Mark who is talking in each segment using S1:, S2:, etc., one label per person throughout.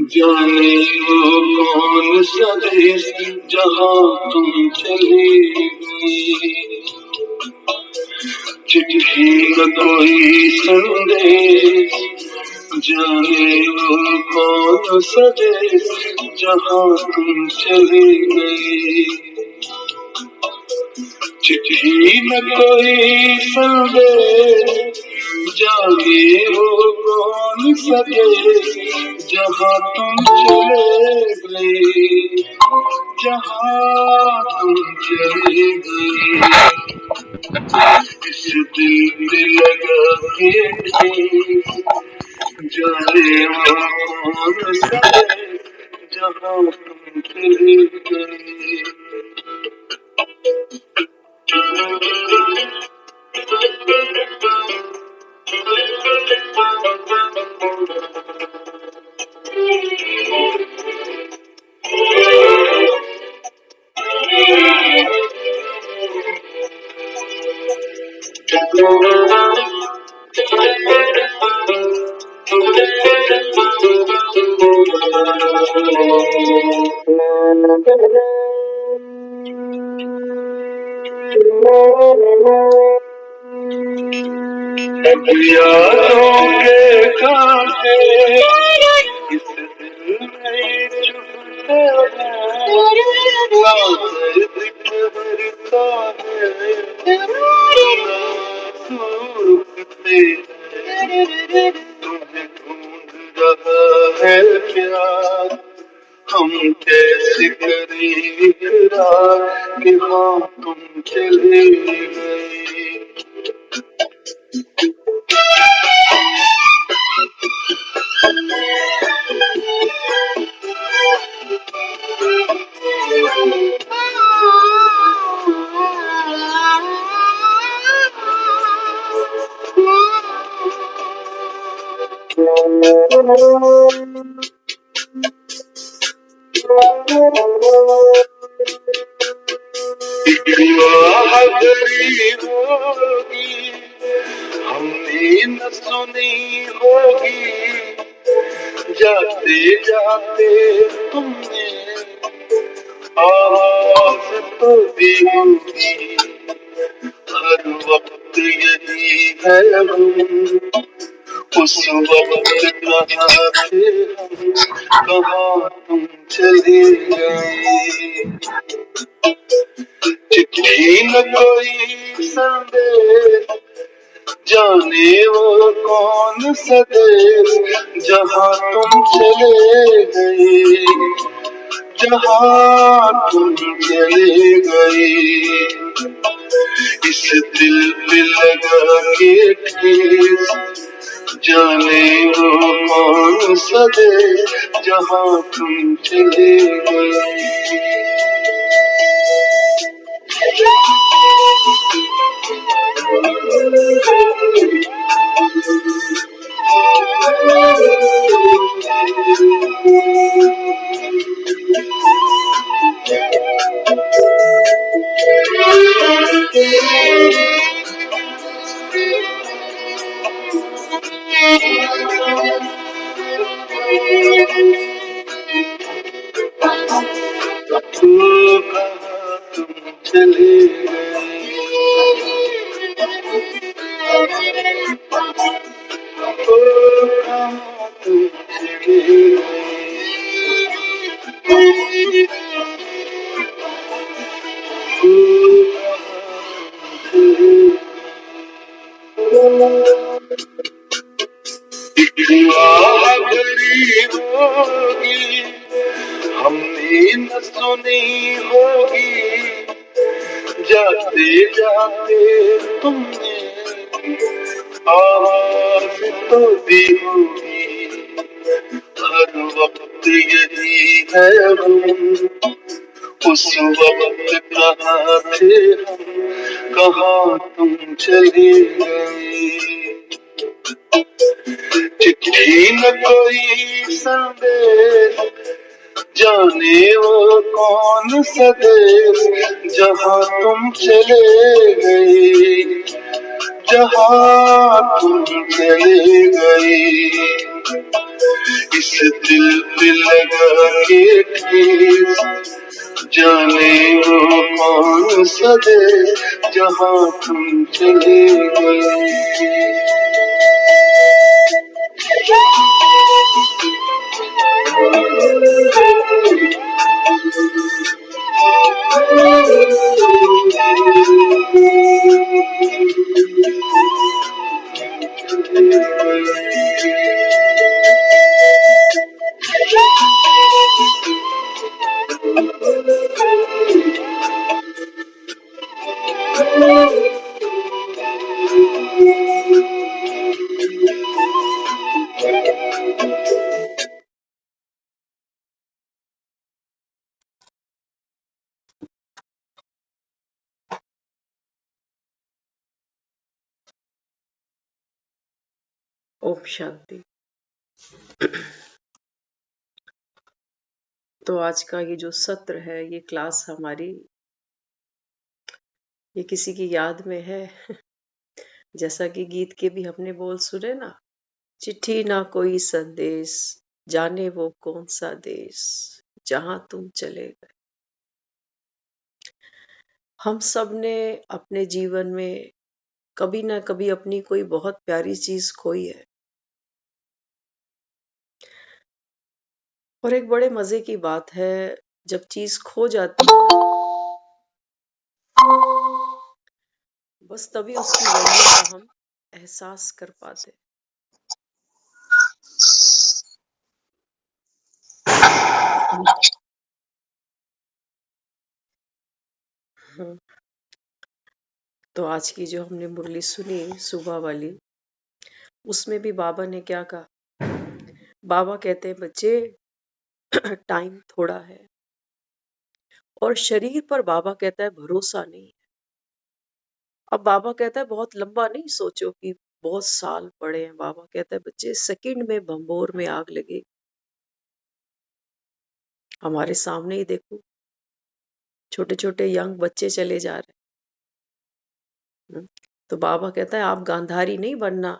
S1: जाने वो कौन सा देश जहाँ तुम चले गए, चिट्ठी न कोई संदेश। जाने वो कौन सा देश जहाँ तुम चले गए, चिट्ठी न कोई संदेश। जाने वो कौन सा देश जहाँ तुम चले गए, जहाँ तुम चले गए। इस दिल पे लगा के ठेस, जाने वो कौन सा देश जहाँ तुम चले गए। अब यादों के कांटे इस दिल में चुभते हैं, ना दर्द भरता है, ना सूखते हैं। तुम्हें ढूंढ रहा है प्यार, हम कैसे करें इकरार कि हाँ तुम चले गए। भरी होगी हमने न सुनी होगी, जाते जाते तुमने आवाज तो दी होगी। हर वक्त यही है हम, उस वक्त कहाँ थे हम, कहाँ तुम चले गए। चिट्ठी न कोई संदेश, जाने वो कौन सा देश जहाँ तुम चले गए, जहाँ तुम चले गए। इस दिल पे लगा के ठेस, जाने वो कौन सा देश जहाँ तुम चले गए। तुम चले भरी होगी हमने न सुनी होगी, जाते जाते तुमने आवाज तो दी होगी। हर वक्त यही है हम, उस वक्त कहाँ थे हम, जहाँ तुम चले गए। चिट्ठी न कोई संदेश, जाने वो कौन सा देश, जहाँ तुम चले गए, जहाँ तुम चले गए। इस दिल पे लगा के ठेस, जाने वो कौन सा देश, जहाँ तुम चले गए।
S2: ओम शांति। तो आज का ये जो सत्र है, ये क्लास हमारी, ये किसी की याद में है। जैसा कि गीत के भी हमने बोल सुने ना, चिट्ठी ना कोई संदेश, जाने वो कौन सा देश, जहां तुम चले गए। हम सब ने अपने जीवन में कभी ना कभी अपनी कोई बहुत प्यारी चीज खोई है। और एक बड़े मजे की बात है, जब चीज खो जाती है ना, बस तभी उसकी वैल्यू का हम एहसास कर पाते। हम्म, तो आज की जो हमने मुरली सुनी सुबह वाली, उसमें भी बाबा ने क्या कहा। बाबा कहते हैं बच्चे, टाइम थोड़ा है और शरीर पर बाबा कहता है भरोसा नहीं है। अब बाबा कहता है बहुत लंबा नहीं सोचो कि बहुत साल पड़े हैं। बाबा कहता है बच्चे, सेकंड में बम्बोर में आग लगे। हमारे सामने ही देखो, छोटे छोटे यंग बच्चे चले जा रहे हैं। तो बाबा कहता है आप गांधारी नहीं बनना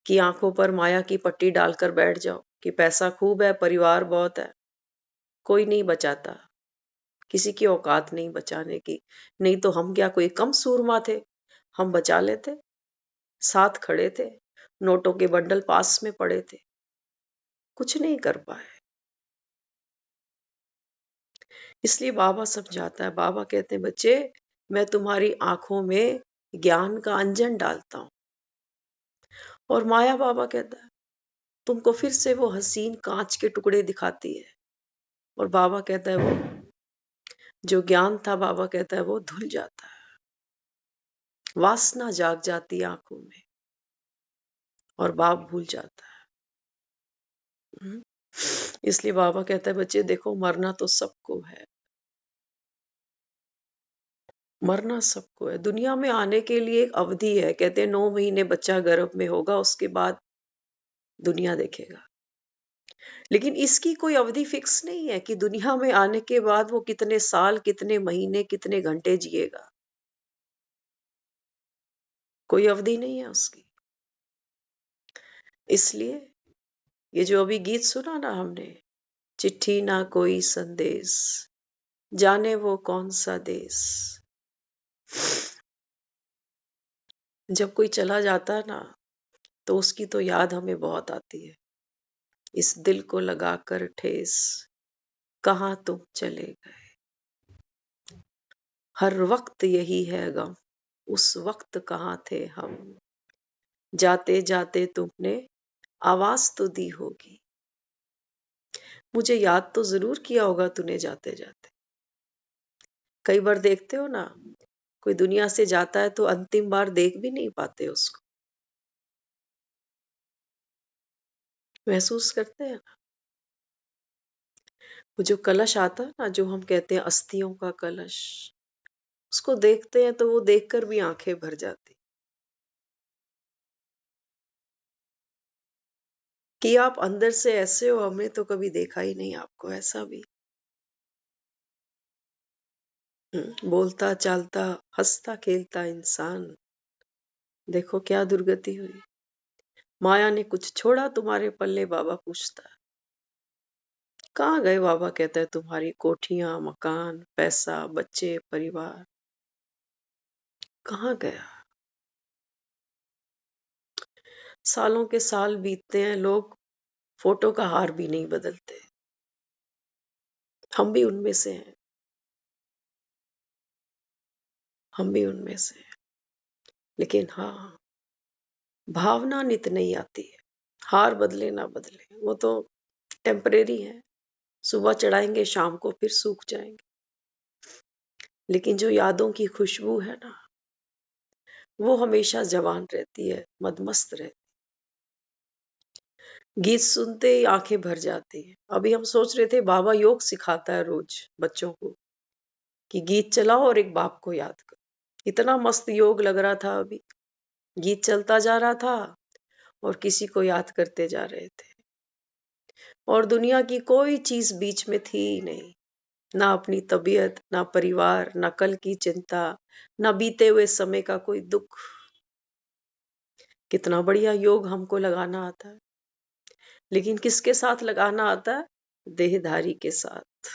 S2: कि आंखों पर माया की पट्टी डालकर बैठ जाओ कि पैसा खूब है, परिवार बहुत है, कोई नहीं बचाता, किसी की औकात नहीं बचाने की। नहीं तो हम क्या कोई कम सूरमा थे? हम बचा लेते, साथ खड़े थे, नोटों के बंडल पास में पड़े थे, कुछ नहीं कर पाए। इसलिए बाबा समझाता है, बाबा कहते हैं बच्चे, मैं तुम्हारी आंखों में ज्ञान का अंजन डालता हूं। और माया, बाबा कहता है, तुमको फिर से वो हसीन कांच के टुकड़े दिखाती है। और बाबा कहता है वो जो ज्ञान था, बाबा कहता है वो धुल जाता है, वासना जाग जाती है आंखों में और बाप भूल जाता है। इसलिए बाबा कहता है बच्चे देखो, मरना तो सबको है, मरना सबको है। दुनिया में आने के लिए एक अवधि है, कहते हैं 9 महीने बच्चा गर्भ में होगा, उसके बाद दुनिया देखेगा। लेकिन इसकी कोई अवधि फिक्स नहीं है कि दुनिया में आने के बाद वो कितने साल, कितने महीने, कितने घंटे जिएगा। कोई अवधि नहीं है उसकी। इसलिए ये जो अभी गीत सुना ना हमने, चिट्ठी ना कोई संदेश, जाने वो कौन सा देश। जब कोई चला जाता है ना, तो उसकी तो याद हमें बहुत आती है। इस दिल को लगाकर ठेस, कहाँ तुम चले गए। हर वक्त यही है गम, उस वक्त कहाँ थे हम। जाते जाते तुमने आवाज तो दी होगी, मुझे याद तो जरूर किया होगा तूने जाते जाते। कई बार देखते हो ना, कोई दुनिया से जाता है तो अंतिम बार देख भी नहीं पाते उसको, महसूस करते हैं ना। वो जो कलश आता है ना, जो हम कहते हैं अस्थियों का कलश, उसको देखते हैं तो वो देखकर भी आंखें भर जाती कि आप अंदर से ऐसे हो, हमने तो कभी देखा ही नहीं आपको ऐसा भी। बोलता चालता हंसता खेलता इंसान, देखो क्या दुर्गति हुई। माया ने कुछ छोड़ा तुम्हारे पल्ले, बाबा पूछता। कहाँ गए बाबा, कहता है तुम्हारी कोठियां, मकान, पैसा, बच्चे, परिवार, कहाँ गया। सालों के साल बीतते हैं, लोग फोटो का हार भी नहीं बदलते। हम भी उनमें से हैं, हम भी उनमें से हैं। लेकिन हाँ, भावना नित नहीं आती है। हार बदले ना बदले, वो तो टेम्परेरी है। सुबह चढ़ाएंगे, शाम को फिर सूख जाएंगे। लेकिन जो यादों की खुशबू है ना, वो हमेशा जवान रहती है, मदमस्त रहती। गीत सुनते ही आंखें भर जाती है। अभी हम सोच रहे थे बाबा योग सिखाता है रोज बच्चों को कि गीत चलाओ और एक बाप को याद करो। इतना मस्त योग लग रहा था। अभी गीत चलता जा रहा था और किसी को याद करते जा रहे थे, और दुनिया की कोई चीज बीच में थी ही नहीं। ना अपनी तबीयत, ना परिवार, ना कल की चिंता, ना बीते हुए समय का कोई दुख। कितना बढ़िया योग हमको लगाना आता है। लेकिन किसके साथ लगाना आता है? देहधारी के साथ।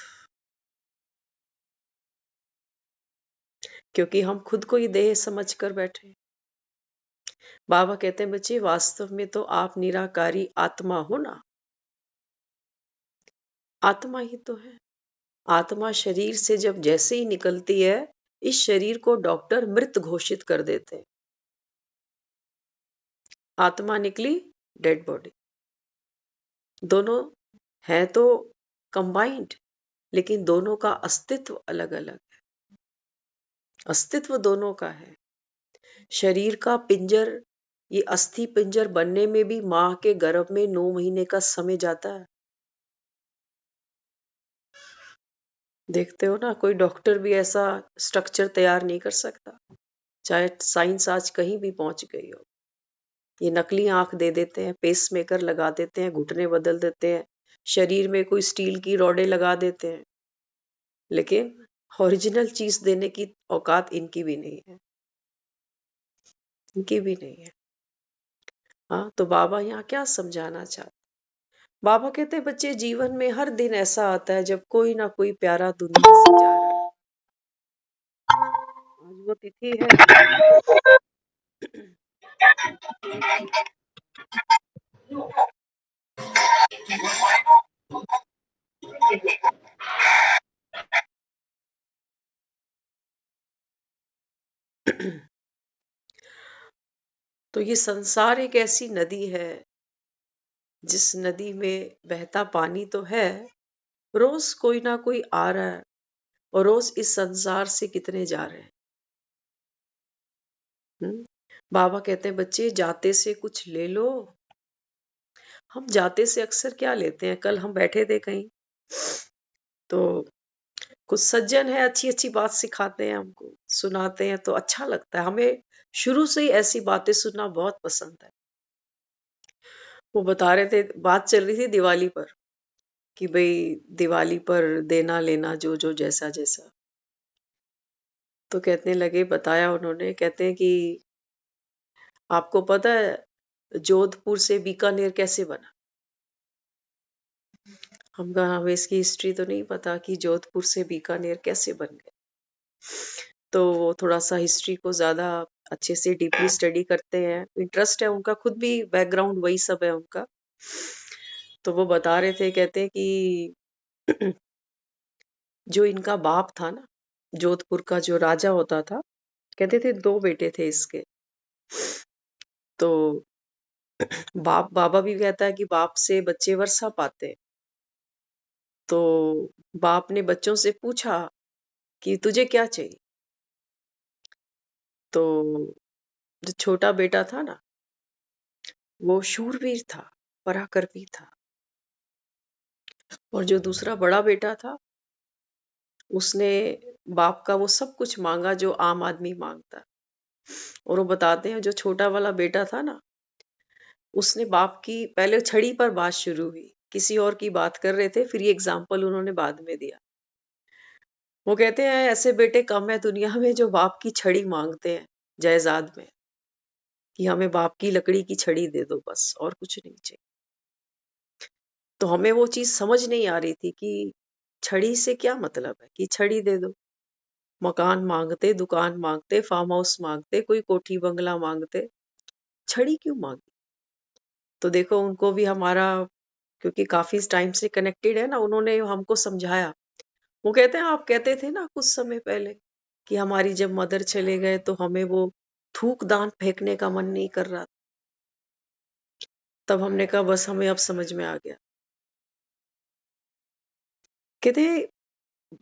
S2: क्योंकि हम खुद को ही देह समझ कर बैठे। बाबा कहते हैं बच्चे, वास्तव में तो आप निराकारी आत्मा हो ना। आत्मा ही तो है। आत्मा शरीर से जब जैसे ही निकलती है, इस शरीर को डॉक्टर मृत घोषित कर देते हैं। आत्मा निकली, डेड बॉडी। दोनों है तो कंबाइंड, लेकिन दोनों का अस्तित्व अलग अलग है। अस्तित्व दोनों का है। शरीर का पिंजर, ये अस्थि पिंजर बनने में भी माँ के गर्भ में 9 महीने का समय जाता है। देखते हो ना, कोई डॉक्टर भी ऐसा स्ट्रक्चर तैयार नहीं कर सकता, चाहे साइंस आज कहीं भी पहुंच गई हो। ये नकली आंख दे देते हैं, पेस मेकर लगा देते हैं, घुटने बदल देते हैं, शरीर में कोई स्टील की रॉडे लगा देते हैं, लेकिन ओरिजिनल चीज देने की औकात इनकी भी नहीं है। इनकी भी नहीं है। हाँ, तो बाबा यहाँ क्या समझाना चाहते? बाबा कहते हैं बच्चे, जीवन में हर दिन ऐसा आता है जब कोई ना कोई प्यारा दुनिया से जा रहा है। आज वो तिथि है। तो ये संसार एक ऐसी नदी है, जिस नदी में बहता पानी तो है, रोज कोई ना कोई आ रहा है, और रोज इस संसार से कितने जा रहे हैं। बाबा कहते हैं बच्चे, जाते से कुछ ले लो। हम जाते से अक्सर क्या लेते हैं? कल हम बैठे थे कहीं, तो कुछ सज्जन है, अच्छी अच्छी बात सिखाते हैं, हमको सुनाते हैं, तो अच्छा लगता है। हमें शुरू से ही ऐसी बातें सुनना बहुत पसंद है। वो बता रहे थे, बात चल रही थी दिवाली पर, कि भाई दिवाली पर देना लेना जो जो जैसा जैसा। तो कहने लगे, बताया उन्होंने, कहते हैं कि आपको पता है जोधपुर से बीकानेर कैसे बना? हम कहा हमें इसकी हिस्ट्री तो नहीं पता कि जोधपुर से बीकानेर कैसे बन गए। तो वो थोड़ा सा हिस्ट्री को ज्यादा अच्छे से डीपली स्टडी करते हैं, इंटरेस्ट है उनका, खुद भी बैकग्राउंड वही सब है उनका। तो वो बता रहे थे, कहते हैं कि जो इनका बाप था ना, जोधपुर का जो राजा होता था, कहते थे 2 बेटे थे इसके। तो बाबा भी कहता है कि बाप से बच्चे वर्षा पाते हैं। तो बाप ने बच्चों से पूछा कि तुझे क्या चाहिए? तो जो छोटा बेटा था ना, वो शूरवीर था, पराक्रमी था। और जो दूसरा बड़ा बेटा था, उसने बाप का वो सब कुछ मांगा जो आम आदमी मांगता। और वो बताते हैं जो छोटा वाला बेटा था ना, उसने बाप की पहले छड़ी पर बात शुरू हुई, किसी और की बात कर रहे थे, फिर ये एग्जाम्पल उन्होंने बाद में दिया। वो कहते हैं ऐसे बेटे कम है दुनिया में जो बाप की छड़ी मांगते हैं जायदाद में, कि हमें बाप की लकड़ी की छड़ी दे दो बस, और कुछ नहीं चाहिए। तो हमें वो चीज समझ नहीं आ रही थी कि छड़ी से क्या मतलब है, कि छड़ी दे दो। मकान मांगते, दुकान मांगते, फार्म हाउस मांगते, कोई कोठी बंगला मांगते, छड़ी क्यों मांगी? तो देखो उनको भी हमारा, क्योंकि काफी टाइम से कनेक्टेड है ना, उन्होंने हमको समझाया। वो कहते हैं आप कहते थे ना कुछ समय पहले कि हमारी जब मदर चले गए तो हमें वो थूक दान फेंकने का मन नहीं कर रहा। तब हमने कहा बस हमें अब समझ में आ गया। कहते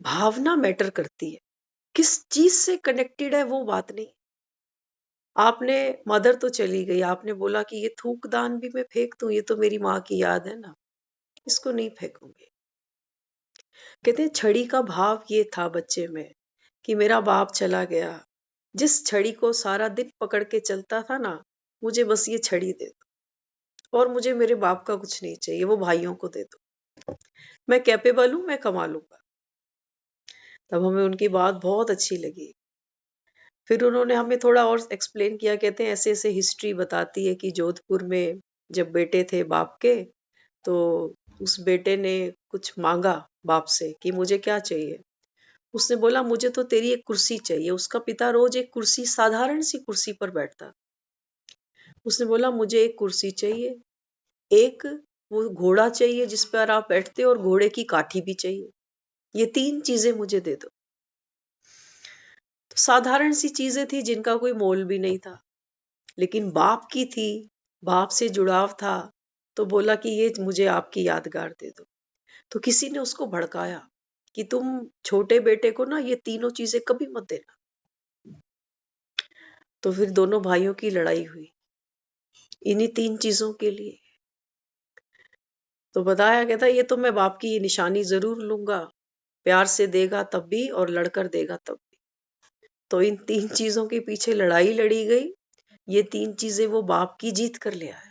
S2: भावना मैटर करती है, किस चीज से कनेक्टेड है वो बात नहीं। आपने, मदर तो चली गई, आपने बोला कि ये थूक दान भी मैं फेंक दूं, ये तो मेरी माँ की याद है ना, इसको नहीं फेंकूंगी। कहते हैं छड़ी का भाव ये था बच्चे में कि मेरा बाप चला गया, जिस छड़ी को सारा दिन पकड़ के चलता था ना, मुझे बस ये छड़ी दे दो, और मुझे मेरे बाप का कुछ नहीं चाहिए, वो भाइयों को दे दो, मैं कैपेबल हूं, मैं कमा लूंगा। तब हमें उनकी बात बहुत अच्छी लगी। फिर उन्होंने हमें थोड़ा और एक्सप्लेन किया। कहते हैं ऐसे ऐसे हिस्ट्री बताती है कि जोधपुर में जब बेटे थे बाप के, तो उस बेटे ने कुछ मांगा बाप से कि मुझे क्या चाहिए। उसने बोला मुझे तो तेरी एक कुर्सी चाहिए। उसका पिता रोज एक कुर्सी, साधारण सी कुर्सी पर बैठता। उसने बोला मुझे एक कुर्सी चाहिए, एक वो घोड़ा चाहिए जिस पर आप बैठते, और घोड़े की काठी भी चाहिए, ये 3 चीजें मुझे दे दो। तो साधारण सी चीजें थी जिनका कोई मोल भी नहीं था, लेकिन बाप की थी, बाप से जुड़ाव था। तो बोला कि ये मुझे आपकी यादगार दे दो। तो किसी ने उसको भड़काया कि तुम छोटे बेटे को ना ये तीनों चीजें कभी मत देना। तो फिर दोनों भाइयों की लड़ाई हुई इन्हीं 3 चीजों के लिए। तो बताया गया था ये तो मैं बाप की ये निशानी जरूर लूंगा, प्यार से देगा तब भी और लड़कर देगा तब भी। तो इन 3 चीजों के पीछे लड़ाई लड़ी गई, ये 3 चीजें वो बाप की जीत कर ले आया।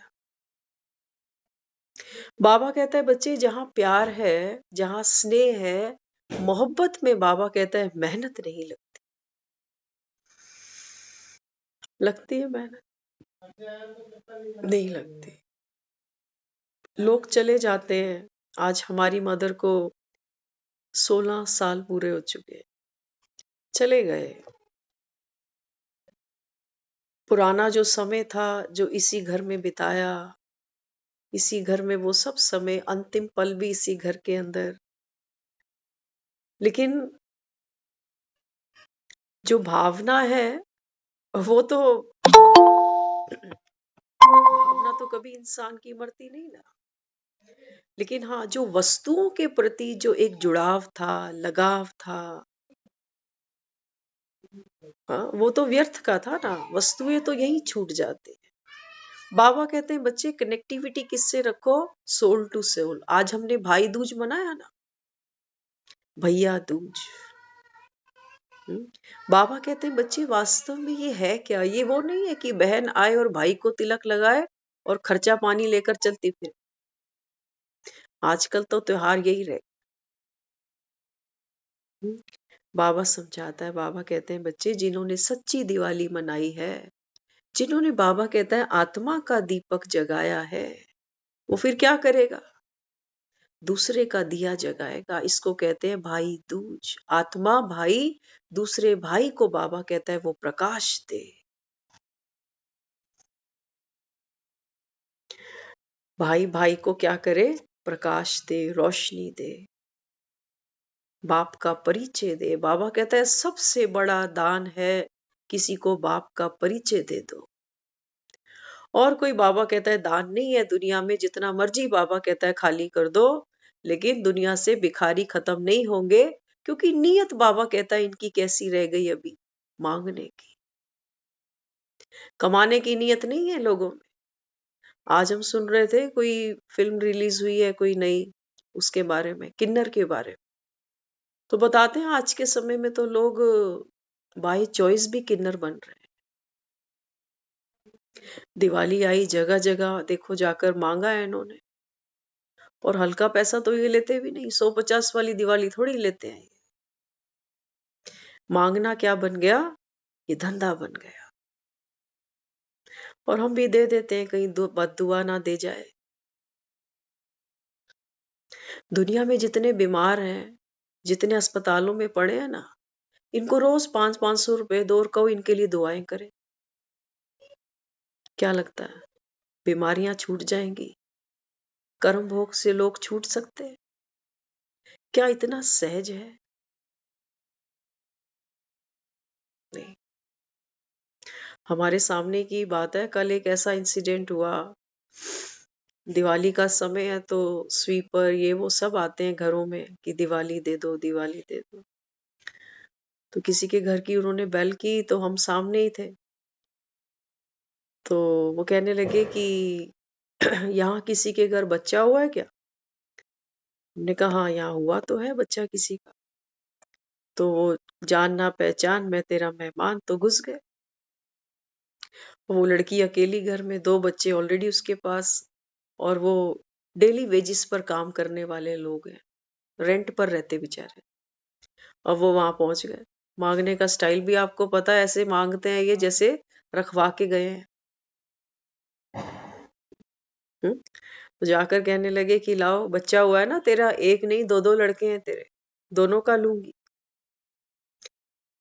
S2: बाबा कहता है बच्चे जहां प्यार है, जहां स्नेह है, मोहब्बत में बाबा कहता है मेहनत नहीं लगती। लगती है मेहनत? नहीं लगती। लोग चले जाते हैं। आज हमारी मदर को 16 साल पूरे हो चुके हैं, चले गए। पुराना जो समय था, जो इसी घर में बिताया, इसी घर में वो सब समय, अंतिम पल भी इसी घर के अंदर। लेकिन जो भावना है वो तो, भावना तो कभी इंसान की मरती नहीं ना। लेकिन हाँ, जो वस्तुओं के प्रति जो एक जुड़ाव था, लगाव था, हाँ, वो तो व्यर्थ का था ना। वस्तुएं तो यहीं छूट जाती है। बाबा कहते हैं बच्चे कनेक्टिविटी किससे रखो? Soul to soul. आज हमने भाई दूज मनाया ना, भैया दूज। हम्म, बाबा कहते हैं बच्चे वास्तव में ये है क्या? ये वो नहीं है कि बहन आए और भाई को तिलक लगाए और खर्चा पानी लेकर चलती फिर। आजकल तो त्योहार यही रहे। हम्म, बाबा समझाता है, बाबा कहते हैं बच्चे जिन्होंने सच्ची दिवाली मनाई है, जिन्होंने, बाबा कहता है, आत्मा का दीपक जगाया है, वो फिर क्या करेगा? दूसरे का दिया जगाएगा। इसको कहते हैं भाई दूज। आत्मा भाई, दूसरे भाई को बाबा कहता है वो प्रकाश दे। भाई भाई को क्या करे? प्रकाश दे, रोशनी दे, बाप का परिचय दे। बाबा कहता है सबसे बड़ा दान है किसी को बाप का परिचय दे दो। और कोई, बाबा कहता है, दान नहीं है दुनिया में। जितना मर्जी बाबा कहता है खाली कर दो, लेकिन दुनिया से भिखारी खत्म नहीं होंगे, क्योंकि नीयत, बाबा कहता है, इनकी कैसी रह गई अभी? मांगने की। कमाने की नीयत नहीं है लोगों में। आज हम सुन रहे थे कोई फिल्म रिलीज हुई है कोई नई, उसके बारे में, किन्नर के बारे में। तो बताते हैं आज के समय में तो लोग बाय चॉइस भी किन्नर बन रहे हैं। दिवाली आई, जगह जगह देखो जाकर मांगा है इन्होंने, और हल्का पैसा तो ये लेते भी नहीं, 150 वाली दिवाली थोड़ी लेते हैं। मांगना क्या बन गया, ये धंधा बन गया। और हम भी दे देते हैं, कहीं बददुआ ना दे जाए। दुनिया में जितने बीमार हैं, जितने अस्पतालों में पड़े हैं ना, इनको रोज 500-500 रुपए दो और कहो इनके लिए दुआएं करें। क्या लगता है, बीमारियां छूट जाएंगी? कर्म भोग से लोग छूट सकते हैं? क्या इतना सहज है? नहीं। हमारे सामने की बात है, कल एक ऐसा इंसिडेंट हुआ। दिवाली का समय है तो स्वीपर ये वो सब आते हैं घरों में कि दिवाली दे दो, दिवाली दे दो। तो किसी के घर की उन्होंने बेल की, तो हम सामने ही थे। तो वो कहने लगे कि यहाँ किसी के घर बच्चा हुआ है क्या? हमने कहा हाँ, यहाँ हुआ तो है बच्चा किसी का। तो वो जान ना पहचान, मैं तेरा मेहमान, तो घुस गए। वो लड़की अकेली घर में, 2 बच्चे ऑलरेडी उसके पास, और वो डेली वेजिस पर काम करने वाले लोग हैं, रेंट पर रहते बेचारे। अब वो वहां पहुंच गए। मांगने का स्टाइल भी आपको पता है, ऐसे मांगते हैं ये जैसे रखवा के गए हैं। तो जाकर कहने लगे कि लाओ बच्चा हुआ है ना तेरा, एक नहीं 2-2 लड़के हैं तेरे, दोनों का लूंगी।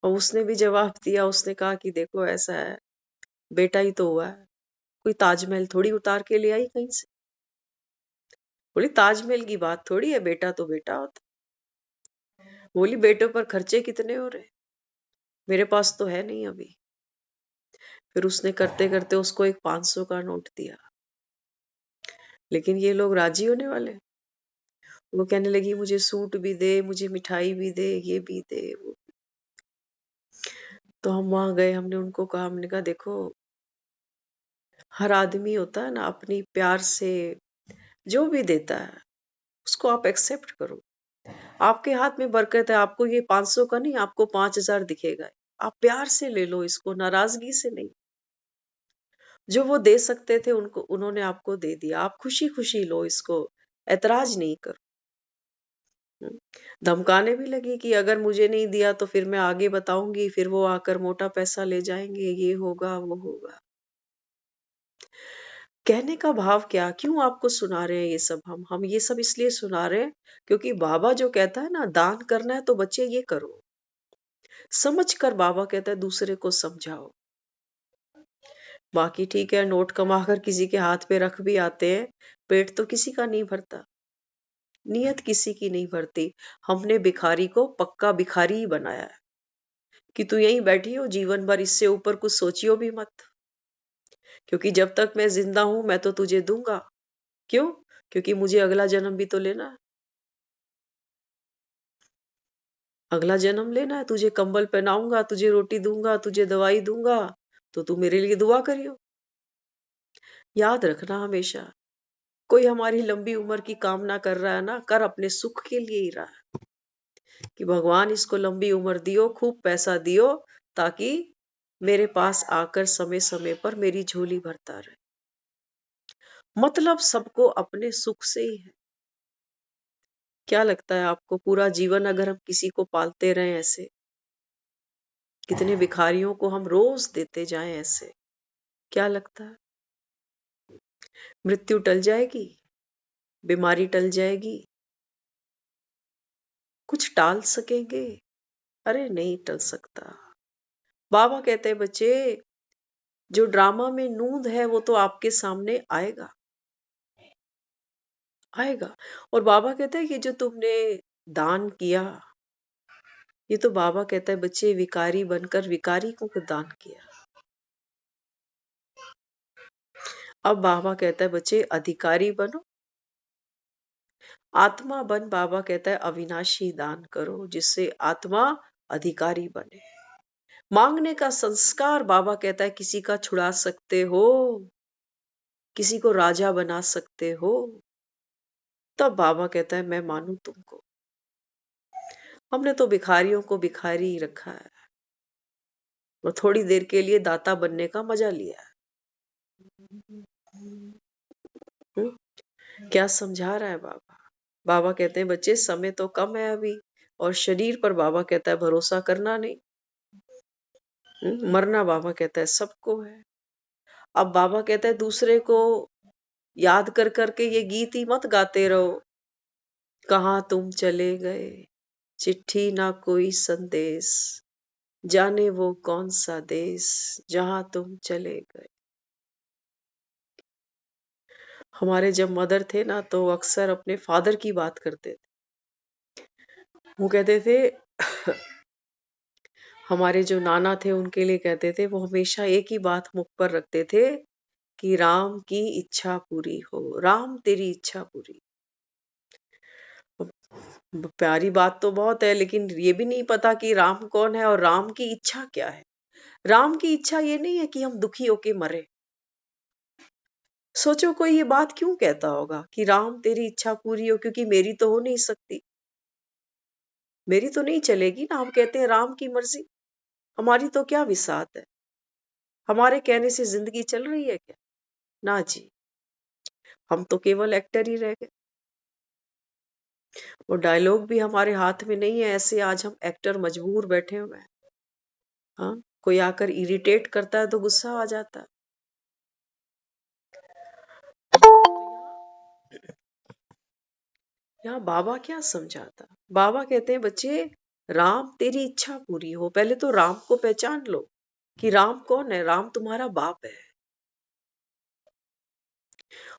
S2: और उसने भी जवाब दिया, उसने कहा कि देखो ऐसा है, बेटा ही तो हुआ है, कोई ताजमहल थोड़ी उतार के ले आई कहीं से। बोली ताजमहल की बात थोड़ी है, बेटा तो बेटा होता। बोली बेटों पर खर्चे कितने हो रहे, मेरे पास तो है नहीं अभी। फिर उसने करते करते उसको एक 500 का नोट दिया, लेकिन ये लोग राजी होने वाले। वो कहने लगी मुझे सूट भी दे, मुझे मिठाई भी दे, ये भी दे वो। तो हम वहां गए, हमने उनको कहा, हमने कहा देखो, हर आदमी होता है ना अपनी प्यार से जो भी देता है उसको आप एक्सेप्ट करो। आपके हाथ में बरकत है, आपको ये 500 का नहीं, आपको 5000 दिखेगा। आप प्यार से ले लो इसको, नाराजगी से नहीं। जो वो दे सकते थे उनको उन्होंने आपको दे दिया, आप खुशी खुशी लो इसको, ऐतराज नहीं करो। हम्म। धमकाने भी लगी कि अगर मुझे नहीं दिया तो फिर मैं आगे बताऊंगी, फिर वो आकर मोटा पैसा ले जाएंगे, ये होगा वो होगा। कहने का भाव क्या, क्यों आपको सुना रहे हैं ये सब? हम ये सब इसलिए सुना रहे हैं क्योंकि बाबा जो कहता है ना, दान करना है तो बच्चे ये करो, समझ कर। बाबा कहता है दूसरे को समझाओ। बाकी ठीक है, नोट कमाकर किसी के हाथ पे रख भी आते हैं, पेट तो किसी का नहीं भरता, नियत किसी की नहीं भरती। हमने भिखारी को पक्का भिखारी ही बनाया है कि तू यहीं बैठी हो जीवन भर, इससे ऊपर कुछ सोचियो भी मत, क्योंकि जब तक मैं जिंदा हूं मैं तो तुझे दूंगा। क्यों? क्योंकि मुझे अगला जन्म भी तो लेना है। अगला जन्म लेना है, तुझे कंबल पहनाऊंगा, तुझे रोटी दूंगा, तुझे दवाई दूंगा, तो तू मेरे लिए दुआ करियो। याद रखना हमेशा, कोई हमारी लंबी उम्र की कामना कर रहा है ना, कर अपने सुख के लिए ही रहा है कि भगवान इसको लंबी उम्र दियो, खूब पैसा दियो, ताकि मेरे पास आकर समय समय पर मेरी झोली भरता रहे। मतलब सबको अपने सुख से ही है। क्या लगता है आपको, पूरा जीवन अगर हम किसी को पालते रहे ऐसे, कितने भिखारियों को हम रोज देते जाएं ऐसे, क्या लगता है मृत्यु टल जाएगी, बीमारी टल जाएगी, कुछ टाल सकेंगे? अरे नहीं टल सकता। बाबा कहते हैं बच्चे, जो ड्रामा में नूंद है वो तो आपके सामने आएगा, आएगा। और बाबा कहता है कि जो तुमने दान किया, ये तो बाबा कहता है बच्चे विकारी बनकर विकारी को दान किया। अब बाबा कहता है बच्चे अधिकारी बनो, आत्मा बन। बाबा कहता है अविनाशी दान करो जिससे आत्मा अधिकारी बने। मांगने का संस्कार, बाबा कहता है किसी का छुड़ा सकते हो, किसी को राजा बना सकते हो। तब बाबा कहता है मैं मानू तुमको। हमने तो भिखारियों को भिखारी ही रखा है और थोड़ी देर के लिए दाता बनने का मजा लिया है। हम्म, क्या समझा रहा है बाबा? बाबा कहते हैं बच्चे समय तो कम है अभी, और शरीर पर बाबा कहता है भरोसा करना नहीं। मरना बाबा कहता है सबको है। अब बाबा कहता है दूसरे को याद कर करके ये गीत ही मत गाते रहो, कहाँ तुम चले गए, चिट्ठी ना कोई संदेश, जाने वो कौन सा देश, जहां तुम चले गए। हमारे जब मदर थे ना तो अक्सर अपने फादर की बात करते थे। वो कहते थे हमारे जो नाना थे उनके लिए कहते थे, वो हमेशा एक ही बात मुख पर रखते थे कि राम की इच्छा पूरी हो, राम तेरी इच्छा पूरी। प्यारी बात तो बहुत है, लेकिन ये भी नहीं पता कि राम कौन है और राम की इच्छा क्या है। राम की इच्छा ये नहीं है कि हम दुखी होके मरे। सोचो कोई ये बात क्यों कहता होगा कि राम तेरी इच्छा पूरी हो, क्योंकि मेरी तो हो नहीं सकती, मेरी तो नहीं चलेगी ना। हम कहते हैं राम की मर्जी, हमारी तो क्या विसात है, हमारे कहने से जिंदगी चल रही है क्या? ना जी, हम तो केवल एक्टर ही रह गए। वो डायलॉग भी हमारे हाथ में नहीं है, ऐसे आज हम एक्टर मजबूर बैठे हुए हैं। हाँ, कोई आकर इरिटेट करता है तो गुस्सा आ जाता है। यहाँ बाबा क्या समझाता? बाबा कहते हैं बच्चे राम तेरी इच्छा पूरी हो, पहले तो राम को पहचान लो कि राम कौन है। राम तुम्हारा बाप है,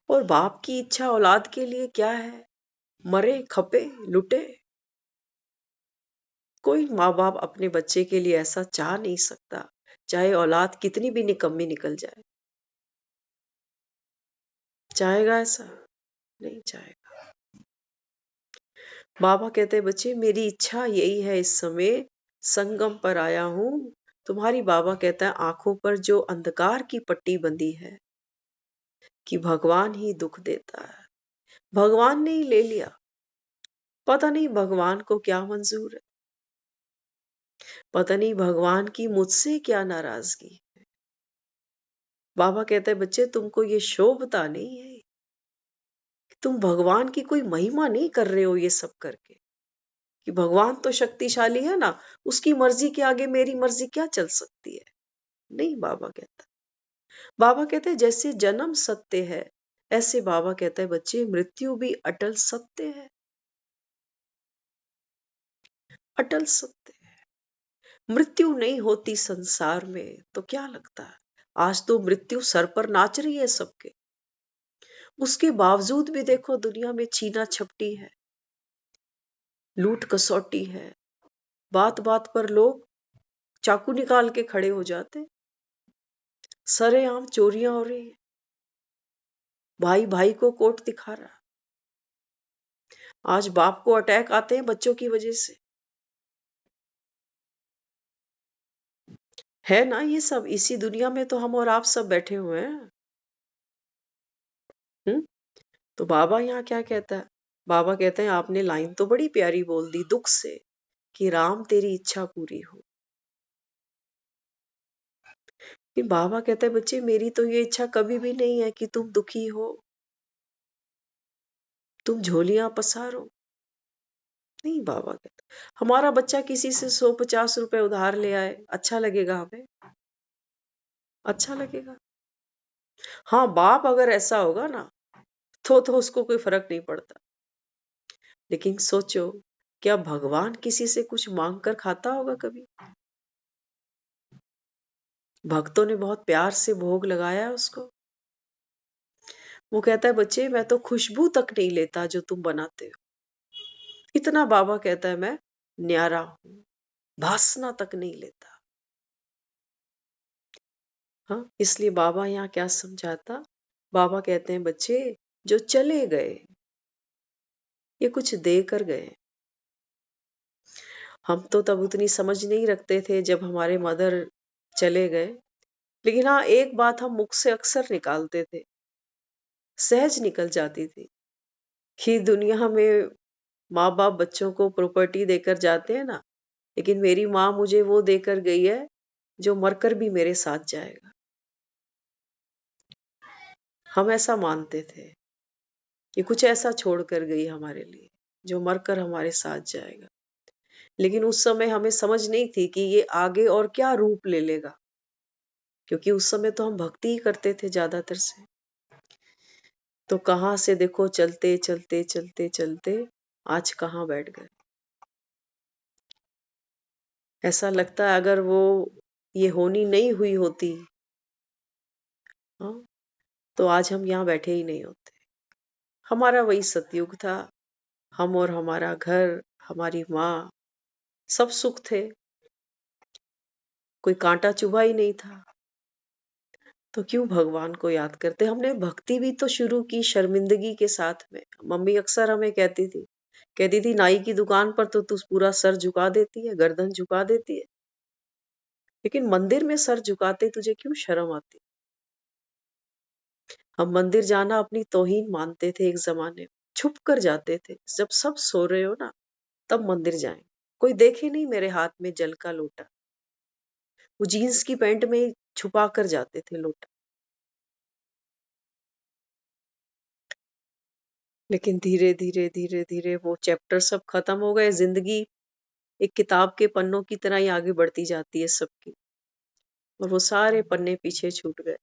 S2: और बाप की इच्छा औलाद के लिए क्या है? मरे खपे लुटे। कोई माँ बाप अपने बच्चे के लिए ऐसा चाह नहीं सकता, चाहे औलाद कितनी भी निकम्मी निकल जाए। चाहेगा ऐसा? नहीं चाहेगा। बाबा कहते हैं बच्चे मेरी इच्छा यही है, इस समय संगम पर आया हूं। तुम्हारी बाबा कहता है आंखों पर जो अंधकार की पट्टी बंधी है कि भगवान ही दुख देता है, भगवान ने ही ले लिया। पता नहीं भगवान को क्या मंजूर है, पता नहीं भगवान की मुझसे क्या नाराजगी। बाबा कहते हैं बच्चे तुमको ये शोभता नहीं है, तुम भगवान की कोई महिमा नहीं कर रहे हो ये सब करके, कि भगवान तो शक्तिशाली है ना, उसकी मर्जी के आगे मेरी मर्जी क्या चल सकती है। नहीं, बाबा कहता, बाबा कहते हैं जैसे जन्म सत्य है, ऐसे बाबा कहता है बच्चे मृत्यु भी अटल सत्य है। अटल सत्य है। मृत्यु नहीं होती संसार में तो क्या लगता है, आज तो मृत्यु सर पर नाच रही है सबके। उसके बावजूद भी देखो दुनिया में छीना झपटी है, लूट कसौटी है, बात बात पर लोग चाकू निकाल के खड़े हो जाते, सरेआम चोरियां हो रही है, भाई भाई को कोट दिखा रहा। आज बाप को अटैक आते हैं बच्चों की वजह से, है ना। ये सब इसी दुनिया में तो हम और आप सब बैठे हुए हैं। हम्म तो बाबा यहाँ क्या कहता है? बाबा कहते हैं आपने लाइन तो बड़ी प्यारी बोल दी दुख से, कि राम तेरी इच्छा पूरी हो। कि बाबा कहते हैं बच्चे मेरी तो ये इच्छा कभी भी नहीं है कि तुम दुखी हो, तुम झोलियां पसारो। नहीं, बाबा कहते हमारा बच्चा किसी से 150 रुपए उधार ले आए, अच्छा लगेगा हमें? अच्छा लगेगा? हाँ, बाप अगर ऐसा होगा ना तो उसको कोई फर्क नहीं पड़ता। लेकिन सोचो, क्या भगवान किसी से कुछ मांग कर खाता होगा कभी? भक्तों ने बहुत प्यार से भोग लगाया है उसको। वो कहता है बच्चे मैं तो खुशबू तक नहीं लेता जो तुम बनाते हो। इतना बाबा कहता है मैं न्यारा हूं, भासना तक नहीं लेता। हाँ, इसलिए बाबा यहाँ क्या समझाता? बाबा कहते हैं बच्चे जो चले गए ये कुछ दे कर गए। हम तो तब उतनी समझ नहीं रखते थे जब हमारे मदर चले गए, लेकिन हाँ एक बात हम मुख से अक्सर निकालते थे, सहज निकल जाती थी, कि दुनिया में माँ बाप बच्चों को प्रॉपर्टी देकर जाते हैं ना, लेकिन मेरी माँ मुझे वो देकर गई है जो मरकर भी मेरे साथ जाएगा। हम ऐसा मानते थे कि कुछ ऐसा छोड़ कर गई हमारे लिए जो मरकर हमारे साथ जाएगा। लेकिन उस समय हमें समझ नहीं थी कि ये आगे और क्या रूप ले लेगा, क्योंकि उस समय तो हम भक्ति ही करते थे ज्यादातर से। तो कहाँ से देखो चलते चलते चलते चलते आज कहाँ बैठ गए। ऐसा लगता है अगर वो ये होनी नहीं हुई होती, हाँ, तो आज हम यहाँ बैठे ही नहीं होते। हमारा वही सतयुग था, हम और हमारा घर, हमारी माँ, सब सुख थे, कोई कांटा चुभा ही नहीं था। तो क्यों भगवान को याद करते। हमने भक्ति भी तो शुरू की शर्मिंदगी के साथ में। मम्मी अक्सर हमें कहती थी नाई की दुकान पर तो तू पूरा सर झुका देती है, गर्दन झुका देती है, लेकिन मंदिर में सर झुकाते तुझे क्यों शर्म आती। हम मंदिर जाना अपनी तौहीन मानते थे एक जमाने में, छुप कर जाते थे, जब सब सो रहे हो ना तब मंदिर जाएं, कोई देखे नहीं मेरे हाथ में जल का लोटा। वो जीन्स की पैंट में ही छुपा कर जाते थे लोटा। लेकिन धीरे धीरे धीरे धीरे वो चैप्टर सब खत्म हो गए। जिंदगी एक किताब के पन्नों की तरह ही आगे बढ़ती जाती है सबकी, और वो सारे पन्ने पीछे छूट गए।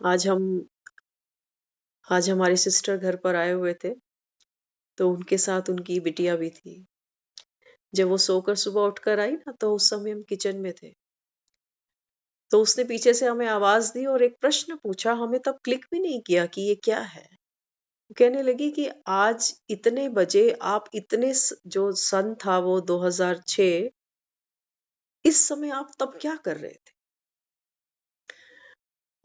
S2: आज हम आज हमारे सिस्टर घर पर आए हुए थे, तो उनके साथ उनकी बिटिया भी थी। जब वो सोकर सुबह उठकर आई ना, तो उस समय हम किचन में थे। तो उसने पीछे से हमें आवाज दी और एक प्रश्न पूछा। हमें तब क्लिक भी नहीं किया कि ये क्या है। वो कहने लगी कि आज इतने बजे आप जो सन था वो 2006, इस समय आप तब क्या कर रहे थे।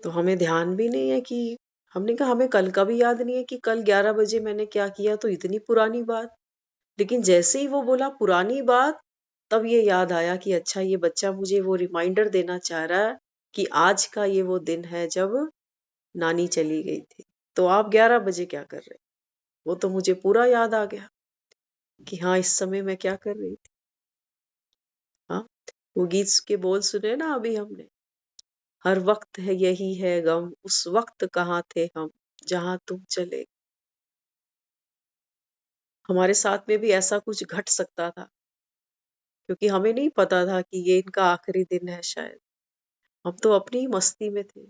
S2: तो हमें ध्यान भी नहीं है कि हमने कहा हमें कल का भी याद नहीं है कि कल 11 बजे मैंने क्या किया, तो इतनी पुरानी बात। लेकिन जैसे ही वो बोला पुरानी बात, तब ये याद आया कि अच्छा ये बच्चा मुझे वो रिमाइंडर देना चाह रहा है कि आज का ये वो दिन है जब नानी चली गई थी। तो आप 11 बजे क्या कर रहे। वो तो मुझे पूरा याद आ गया कि हाँ इस समय मैं क्या कर रही थी। हाँ, वो गीत के बोल सुने ना अभी हमने, हर वक्त है यही है गम, उस वक्त कहाँ थे हम जहां तुम चले। हमारे साथ में भी ऐसा कुछ घट सकता था, क्योंकि हमें नहीं पता था कि ये इनका आखिरी दिन है शायद। हम तो अपनी ही मस्ती में थे।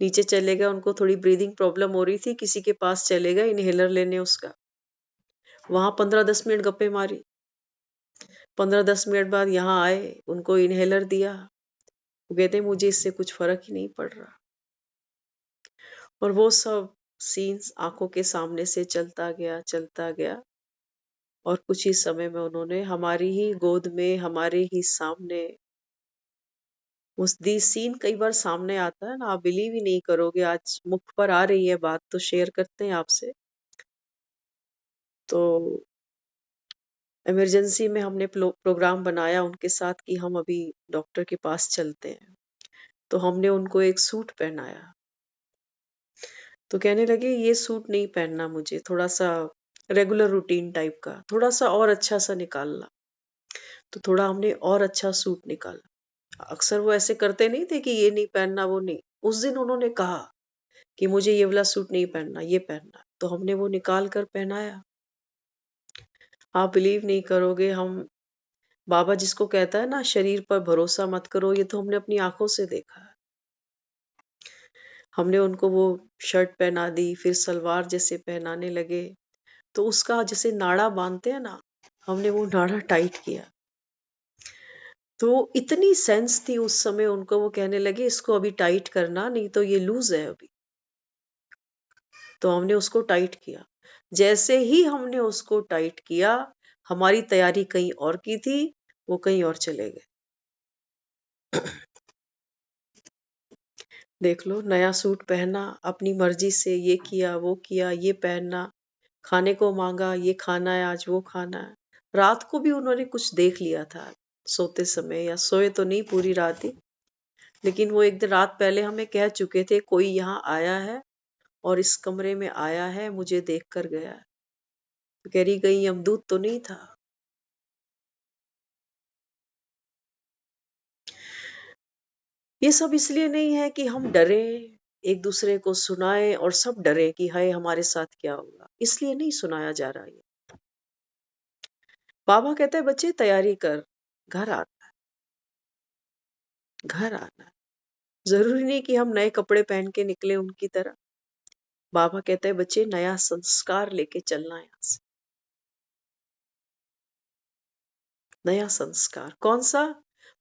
S2: नीचे चले गए, उनको थोड़ी ब्रीदिंग प्रॉब्लम हो रही थी, किसी के पास चले गए इनहेलर लेने उसका। वहां 15-10 मिनट गप्पे मारी। 15-10 मिनट बाद यहाँ आए, उनको इनहेलर दिया। वो कहते मुझे इससे कुछ फर्क ही नहीं पड़ रहा। और वो सब सीन्स आंखों के सामने से चलता गया। और कुछ ही समय में उन्होंने हमारी ही गोद में, हमारे ही सामने, उस दी सीन कई बार सामने आता है ना, आप बिलीव ही नहीं करोगे। आज मुख पर आ रही है बात तो शेयर करते हैं आपसे। तो इमरजेंसी में हमने प्रोग्राम बनाया उनके साथ कि हम अभी डॉक्टर के पास चलते हैं। तो हमने उनको एक सूट पहनाया। तो कहने लगे ये सूट नहीं पहनना मुझे, थोड़ा सा रेगुलर रूटीन टाइप का, थोड़ा सा और अच्छा सा निकालना। तो थोड़ा हमने और अच्छा सूट निकाला। अक्सर वो ऐसे करते नहीं थे कि ये नहीं पहनना वो नहीं। उस दिन उन्होंने कहा कि मुझे ये वाला सूट नहीं पहनना, ये पहनना। तो हमने वो निकाल कर पहनाया। आप बिलीव नहीं करोगे, हम बाबा जिसको कहता है ना शरीर पर भरोसा मत करो, ये तो हमने अपनी आंखों से देखा है। हमने उनको वो शर्ट पहना दी, फिर सलवार जैसे पहनाने लगे। तो उसका जैसे नाड़ा बांधते हैं ना, हमने वो नाड़ा टाइट किया। तो इतनी सेंस थी उस समय उनको, वो कहने लगे इसको अभी टाइट करना, नहीं तो ये लूज है अभी। तो हमने उसको टाइट किया। जैसे ही हमने उसको टाइट किया, हमारी तैयारी कहीं और की थी, वो कहीं और चले गए। देख लो, नया सूट पहना, अपनी मर्जी से ये किया वो किया, ये पहनना, खाने को मांगा ये खाना है आज वो खाना है। रात को भी उन्होंने कुछ देख लिया था सोते समय, या सोए तो नहीं पूरी रात ही, लेकिन वो एक दिन रात पहले हमें कह चुके थे कोई यहाँ आया है और इस कमरे में आया है, मुझे देख कर गया है। तो कह रही कहीं यमदूत तो नहीं था। ये सब इसलिए नहीं है कि हम डरे, एक दूसरे को सुनाए और सब डरे कि हाय हमारे साथ क्या होगा, इसलिए नहीं सुनाया जा रहा है। बाबा कहते हैं बच्चे तैयारी कर, घर आना घर आना। जरूरी नहीं कि हम नए कपड़े पहन के निकले उनकी तरह। बाबा कहते हैं बच्चे नया संस्कार लेके चलना है यहाँ से। नया संस्कार कौन सा?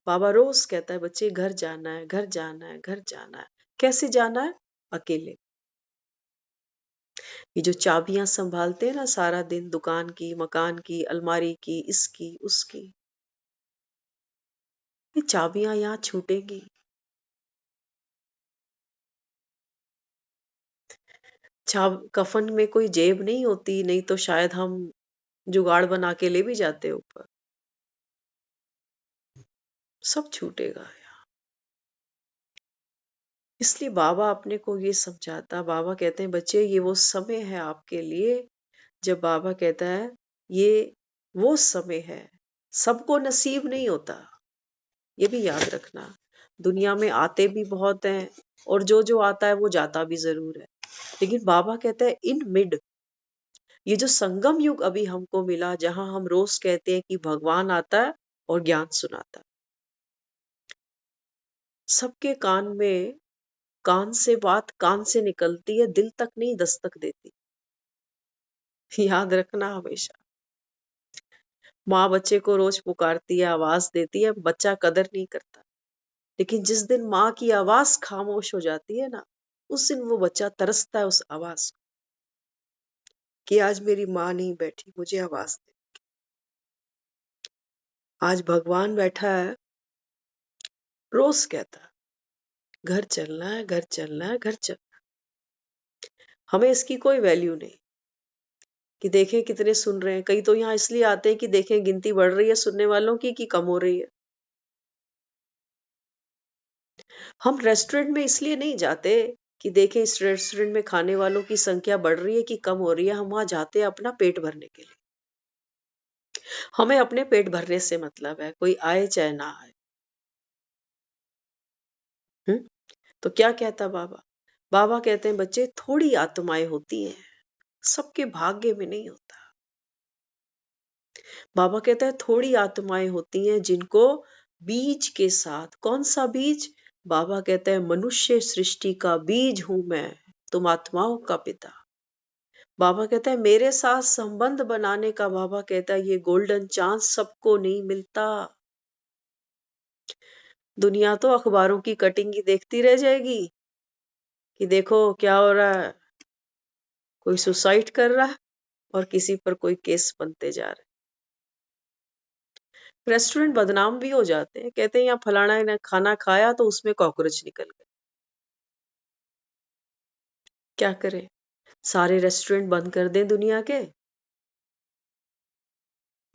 S2: बाबा रोज कहता है बच्चे घर जाना है, घर जाना है, घर जाना है। कैसे जाना है? अकेले। ये जो चाबियां संभालते हैं ना सारा दिन, दुकान की, मकान की, अलमारी की, इसकी उसकी, ये चाबियां यहाँ छूटेंगी। कफन में कोई जेब नहीं होती, नहीं तो शायद हम जुगाड़ बना के ले भी जाते ऊपर। सब छूटेगा। इसलिए बाबा अपने को ये समझाता, बाबा कहते हैं बच्चे ये वो समय है आपके लिए, जब बाबा कहता है ये वो समय है, सबको नसीब नहीं होता। ये भी याद रखना, दुनिया में आते भी बहुत हैं और जो आता है वो जाता भी जरूर है। लेकिन बाबा कहता है इन मिड, ये जो संगम युग अभी हमको मिला, जहां हम रोज कहते हैं कि भगवान आता है और ज्ञान सुनाता है। सबके कान से बात कान से निकलती है, दिल तक नहीं दस्तक देती। याद रखना हमेशा। माँ बच्चे को रोज पुकारती है, आवाज देती है, बच्चा कदर नहीं करता। लेकिन जिस दिन माँ की आवाज खामोश हो जाती है ना, उस दिन वो बच्चा तरसता है उस आवाज को, कि आज मेरी माँ नहीं बैठी, मुझे आवाज दे। आज भगवान बैठा है, रोज कहता है घर चलना है, घर चलना है, घर चलना। हमें इसकी कोई वैल्यू नहीं कि देखें कितने सुन रहे हैं। कई तो यहाँ इसलिए आते हैं कि देखें गिनती बढ़ रही है सुनने वालों की कि कम हो रही है। हम रेस्टोरेंट में इसलिए नहीं जाते कि देखें इस रेस्टोरेंट में खाने वालों की संख्या बढ़ रही है कि कम हो रही है। हम वहां जाते हैं अपना पेट भरने के लिए। हमें अपने पेट भरने से मतलब है, कोई आए चाहे ना आए। हम्म? तो क्या कहता बाबा? बाबा कहते हैं बच्चे थोड़ी आत्माएं होती हैं, सबके भाग्य में नहीं होता। बाबा कहता है थोड़ी आत्माएं होती हैं जिनको बीज के साथ, कौन सा बीज? बाबा कहता है मनुष्य सृष्टि का बीज हूं मैं, तुम आत्माओं का पिता। बाबा कहता है मेरे साथ संबंध बनाने का, बाबा कहता है ये गोल्डन चांस सबको नहीं मिलता। दुनिया तो अखबारों की कटिंग ही देखती रह जाएगी कि देखो क्या हो रहा है, कोई सुसाइड कर रहा है और किसी पर कोई केस बनते जा रहे हैं। रेस्टोरेंट बदनाम भी हो जाते हैं, कहते हैं यहाँ फलाना ने खाना खाया तो उसमें कॉकरोच निकल गए। क्या करें? सारे रेस्टोरेंट बंद कर दें दुनिया के?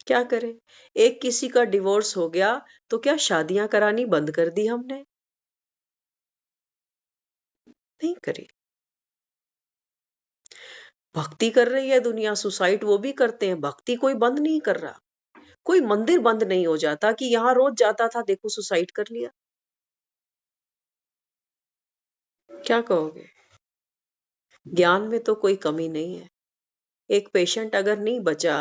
S2: क्या करें? एक किसी का डिवोर्स हो गया तो क्या शादियां करानी बंद कर दी हमने? नहीं करी। भक्ति कर रही है दुनिया, सुसाइड वो भी करते हैं, भक्ति कोई बंद नहीं कर रहा। कोई मंदिर बंद नहीं हो जाता कि यहाँ रोज जाता था देखो सुसाइड कर लिया। क्या कहोगे? ज्ञान में तो कोई कमी नहीं है। एक पेशेंट अगर नहीं बचा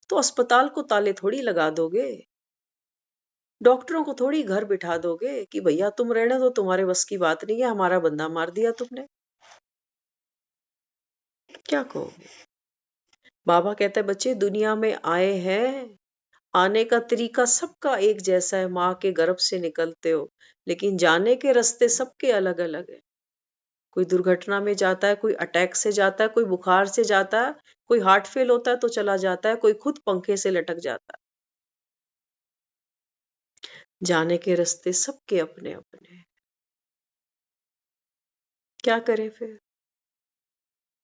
S2: तो अस्पताल को ताले थोड़ी लगा दोगे, डॉक्टरों को थोड़ी घर बिठा दोगे कि भैया तुम रहने दो, तुम्हारे बस की बात नहीं है, हमारा बंदा मार दिया तुमने। क्या कहोगे? बाबा कहता है बच्चे दुनिया में आए हैं, आने का तरीका सबका एक जैसा है, माँ के गर्भ से निकलते हो, लेकिन जाने के रास्ते सबके अलग अलग है। कोई दुर्घटना में जाता है, कोई अटैक से जाता है, कोई बुखार से जाता है, कोई हार्ट फेल होता है तो चला जाता है, कोई खुद पंखे से लटक जाता है। जाने के रास्ते सबके अपने अपने हैं। क्या करें फिर?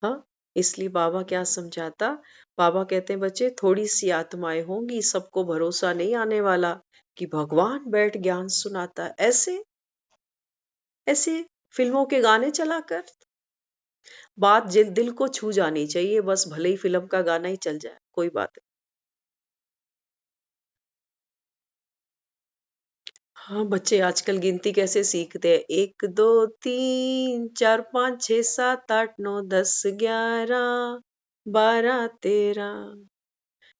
S2: हाँ, इसलिए बाबा क्या समझाता? बाबा कहते हैं बच्चे थोड़ी सी आत्माएं होंगी, सबको भरोसा नहीं आने वाला कि भगवान बैठ ज्ञान सुनाता है। ऐसे ऐसे फिल्मों के गाने चलाकर बात दिल को छू जानी चाहिए, बस भले ही फिल्म का गाना ही चल जाए, कोई बात नहीं। हाँ, बच्चे आजकल गिनती कैसे सीखते हैं? 1 2 3 4 5 6 7 8 9 10 11 12 13,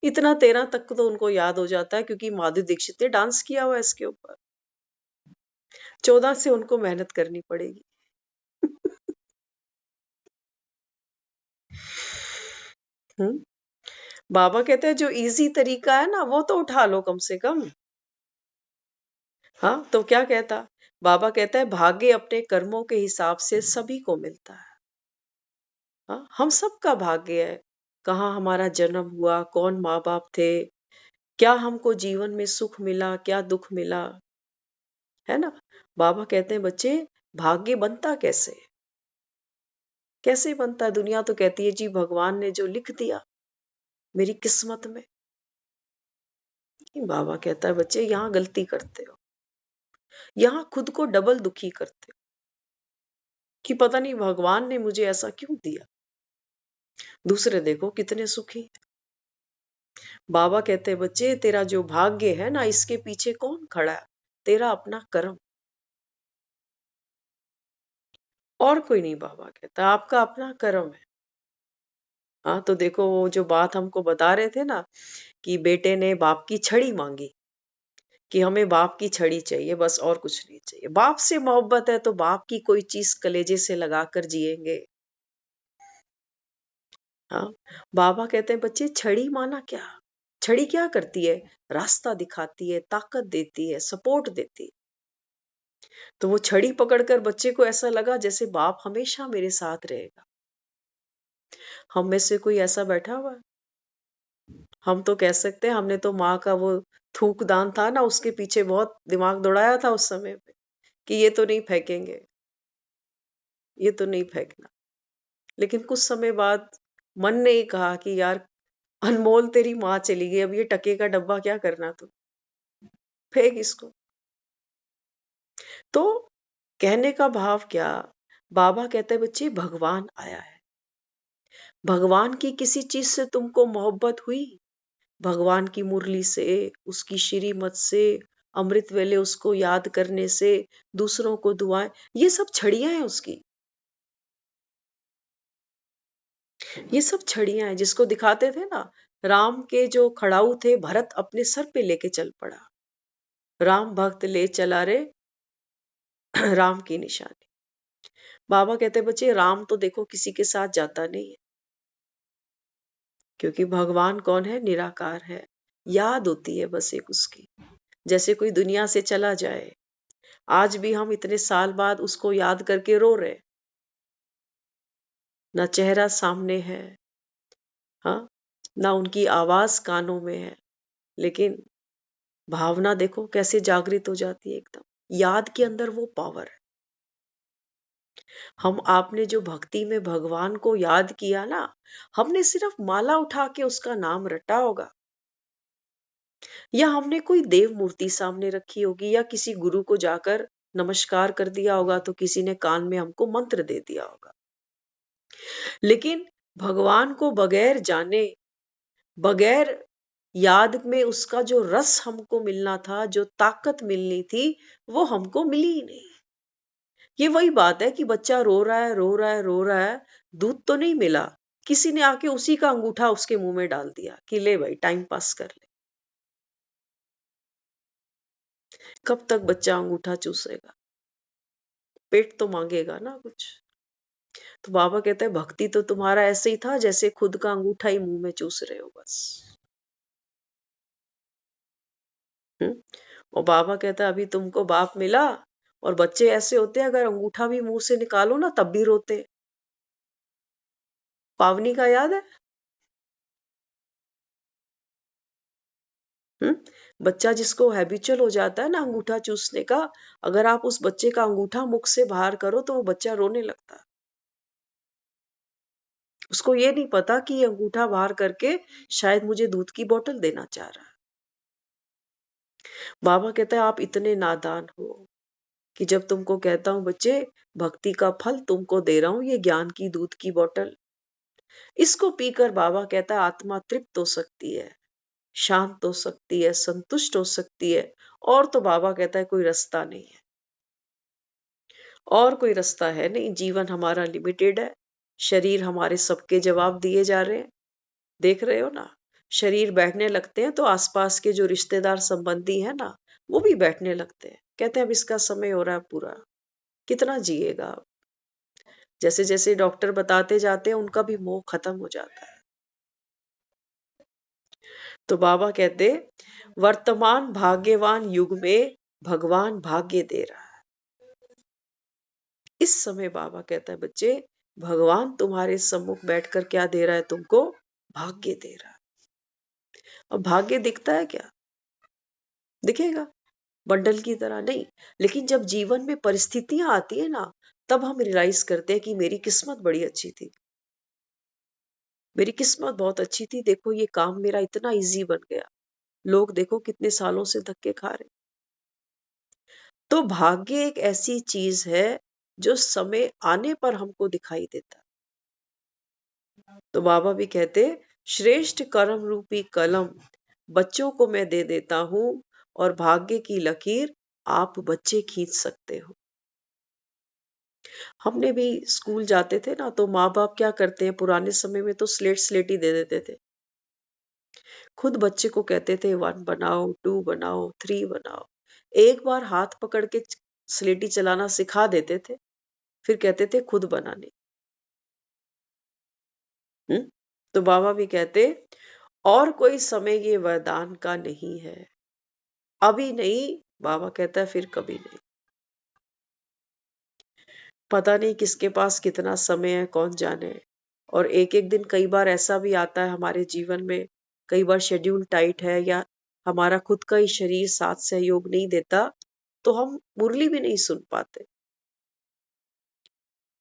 S2: इतना 13 तक तो उनको याद हो जाता है क्योंकि माधुरी दीक्षित ने डांस किया हुआ है इसके ऊपर। 14 से उनको मेहनत करनी पड़ेगी। हम्म, बाबा कहते हैं जो इजी तरीका है ना वो तो उठा लो कम से कम। हाँ, तो क्या कहता? बाबा कहता है भाग्य अपने कर्मों के हिसाब से सभी को मिलता है। हाँ, हम सबका भाग्य है। कहाँ हमारा जन्म हुआ, कौन माँ बाप थे, क्या हमको जीवन में सुख मिला, क्या दुख मिला, है ना? बाबा कहते हैं बच्चे, भाग्य बनता कैसे? कैसे बनता है? दुनिया तो कहती है जी भगवान ने जो लिख दिया मेरी किस्मत में। बाबा कहता है बच्चे यहाँ गलती करते हो, यहाँ खुद को डबल दुखी करते हो कि पता नहीं भगवान ने मुझे ऐसा क्यों दिया। दूसरे देखो कितने सुखी। बाबा कहते हैं बच्चे तेरा जो भाग्य है ना इसके पीछे कौन खड़ा है? तेरा अपना कर्म, और कोई नहीं। बाबा कहता है आपका अपना कर्म है। हाँ, तो देखो वो जो बात हमको बता रहे थे ना कि बेटे ने बाप की छड़ी मांगी कि हमें बाप की छड़ी चाहिए, बस और कुछ नहीं चाहिए। बाप से मोहब्बत है तो बाप की कोई चीज कलेजे से लगाकर जिएंगे। हाँ, बाबा कहते हैं बच्चे छड़ी माना क्या? छड़ी क्या करती है? रास्ता दिखाती है, ताकत देती है, सपोर्ट देती है। तो वो छड़ी पकड़कर बच्चे को ऐसा लगा जैसे बाप हमेशा मेरे साथ रहेगा। हम में से कोई ऐसा बैठा हुआ है? हम तो कह सकते हैं हमने तो माँ का वो थूक दान था ना उसके पीछे बहुत दिमाग दौड़ाया था उस समय पे कि ये तो नहीं फेंकेंगे, ये तो नहीं फेंकना। लेकिन कुछ समय बाद मन ने ही कहा कि यार अनमोल तेरी माँ चली गई, अब ये टके का डब्बा क्या करना तू, फेंक इसको। तो कहने का भाव क्या? बाबा कहते हैं बच्चे भगवान आया है। भगवान की किसी चीज से तुमको मोहब्बत हुई? भगवान की मुरली से, उसकी श्रीमत से, अमृत वेले उसको याद करने से, दूसरों को दुआएं, ये सब छड़ियां हैं उसकी। ये सब छड़ियां हैं जिसको दिखाते थे ना, राम के जो खड़ाऊ थे भरत अपने सर पे लेके चल पड़ा। राम भक्त ले चला रे राम की निशानी। बाबा कहते बच्चे राम तो देखो किसी के साथ जाता नहीं है क्योंकि भगवान कौन है? निराकार है। याद होती है बस एक उसकी, जैसे कोई दुनिया से चला जाए। आज भी हम इतने साल बाद उसको याद करके रो रहे, ना चेहरा सामने है, हाँ, ना उनकी आवाज कानों में है, लेकिन भावना देखो कैसे जागृत हो जाती है एकदम। याद के अंदर वो पावर है। हम आपने जो भक्ति में भगवान को याद किया ना, हमने सिर्फ माला उठा के उसका नाम रटा होगा, या हमने कोई देव मूर्ति सामने रखी होगी, या किसी गुरु को जाकर नमस्कार कर दिया होगा, तो किसी ने कान में हमको मंत्र दे दिया होगा। लेकिन भगवान को बगैर जाने, बगैर याद में उसका जो रस हमको मिलना था, जो ताकत मिलनी थी, वो हमको मिली ही नहीं। ये वही बात है कि बच्चा रो रहा है, रो रहा है, रो रहा है, दूध तो नहीं मिला, किसी ने आके उसी का अंगूठा उसके मुंह में डाल दिया कि ले भाई टाइम पास कर ले। कब तक बच्चा अंगूठा चूसेगा? पेट तो मांगेगा ना कुछ। तो बाबा कहते हैं भक्ति तो तुम्हारा ऐसे ही था जैसे खुद का अंगूठा ही मुंह में चूस रहे हो बस। हम्म, और बाबा कहता है अभी तुमको बाप मिला, और बच्चे ऐसे होते हैं अगर अंगूठा भी मुंह से निकालो ना तब भी रोते। पावनी का याद है? बच्चा जिसको हैबिचुअल हो जाता है ना अंगूठा चूसने का, अगर आप उस बच्चे का अंगूठा मुख से बाहर करो तो वो बच्चा रोने लगता है। उसको ये नहीं पता कि ये अंगूठा बाहर करके शायद मुझे दूध की बोतल देना चाह रहा है। बाबा कहता है आप इतने नादान हो कि जब तुमको कहता हूं बच्चे भक्ति का फल तुमको दे रहा हूं, ये ज्ञान की दूध की बोतल। इसको पीकर बाबा कहता है आत्मा तृप्त हो सकती है, शांत हो सकती है, संतुष्ट हो सकती है। और तो बाबा कहता है कोई रास्ता नहीं है, और कोई रास्ता है नहीं। जीवन हमारा लिमिटेड है, शरीर हमारे सबके जवाब दिए जा रहे हैं। देख रहे हो ना, शरीर बैठने लगते हैं तो आसपास के जो रिश्तेदार संबंधी है ना, वो भी बैठने लगते हैं, कहते हैं अब इसका समय हो रहा है पूरा, कितना जिएगा अब। जैसे जैसे डॉक्टर बताते जाते हैं उनका भी मोह खत्म हो जाता है। तो बाबा कहते वर्तमान भाग्यवान युग में भगवान भाग्य दे रहा है। इस समय बाबा कहता है बच्चे, भगवान तुम्हारे सम्मुख बैठकर क्या दे रहा है तुमको? भाग्य दे रहा है। अब भाग्य दिखता है क्या? दिखेगा बंडल की तरह नहीं, लेकिन जब जीवन में परिस्थितियां आती है ना, तब हम रियलाइज करते हैं कि मेरी किस्मत बड़ी अच्छी थी, मेरी किस्मत बहुत अच्छी थी। देखो ये काम मेरा इतना इजी बन गया, लोग देखो कितने सालों से धक्के खा रहे। तो भाग्य एक ऐसी चीज है जो समय आने पर हमको दिखाई देता। तो बाबा भी कहते श्रेष्ठ कर्म रूपी कलम बच्चों को मैं दे देता हूं, और भाग्य की लकीर आप बच्चे खींच सकते हो। हमने भी स्कूल जाते थे ना, तो माँ बाप क्या करते हैं, पुराने समय में तो स्लेट स्लेटी दे देते थे। खुद बच्चे को कहते थे 1 बनाओ, 2 बनाओ, 3 बनाओ। एक बार हाथ पकड़ के स्लेटी चलाना सिखा देते थे, फिर कहते थे खुद बनाने। तो बाबा भी कहते और कोई समय ये वरदान का नहीं है, अभी नहीं, बाबा कहता है फिर कभी नहीं। पता नहीं किसके पास कितना समय है, कौन जाने। और एक एक दिन कई बार ऐसा भी आता है हमारे जीवन में, कई बार शेड्यूल टाइट है या हमारा खुद का ही शरीर साथ सहयोग नहीं देता, तो हम मुरली भी नहीं सुन पाते,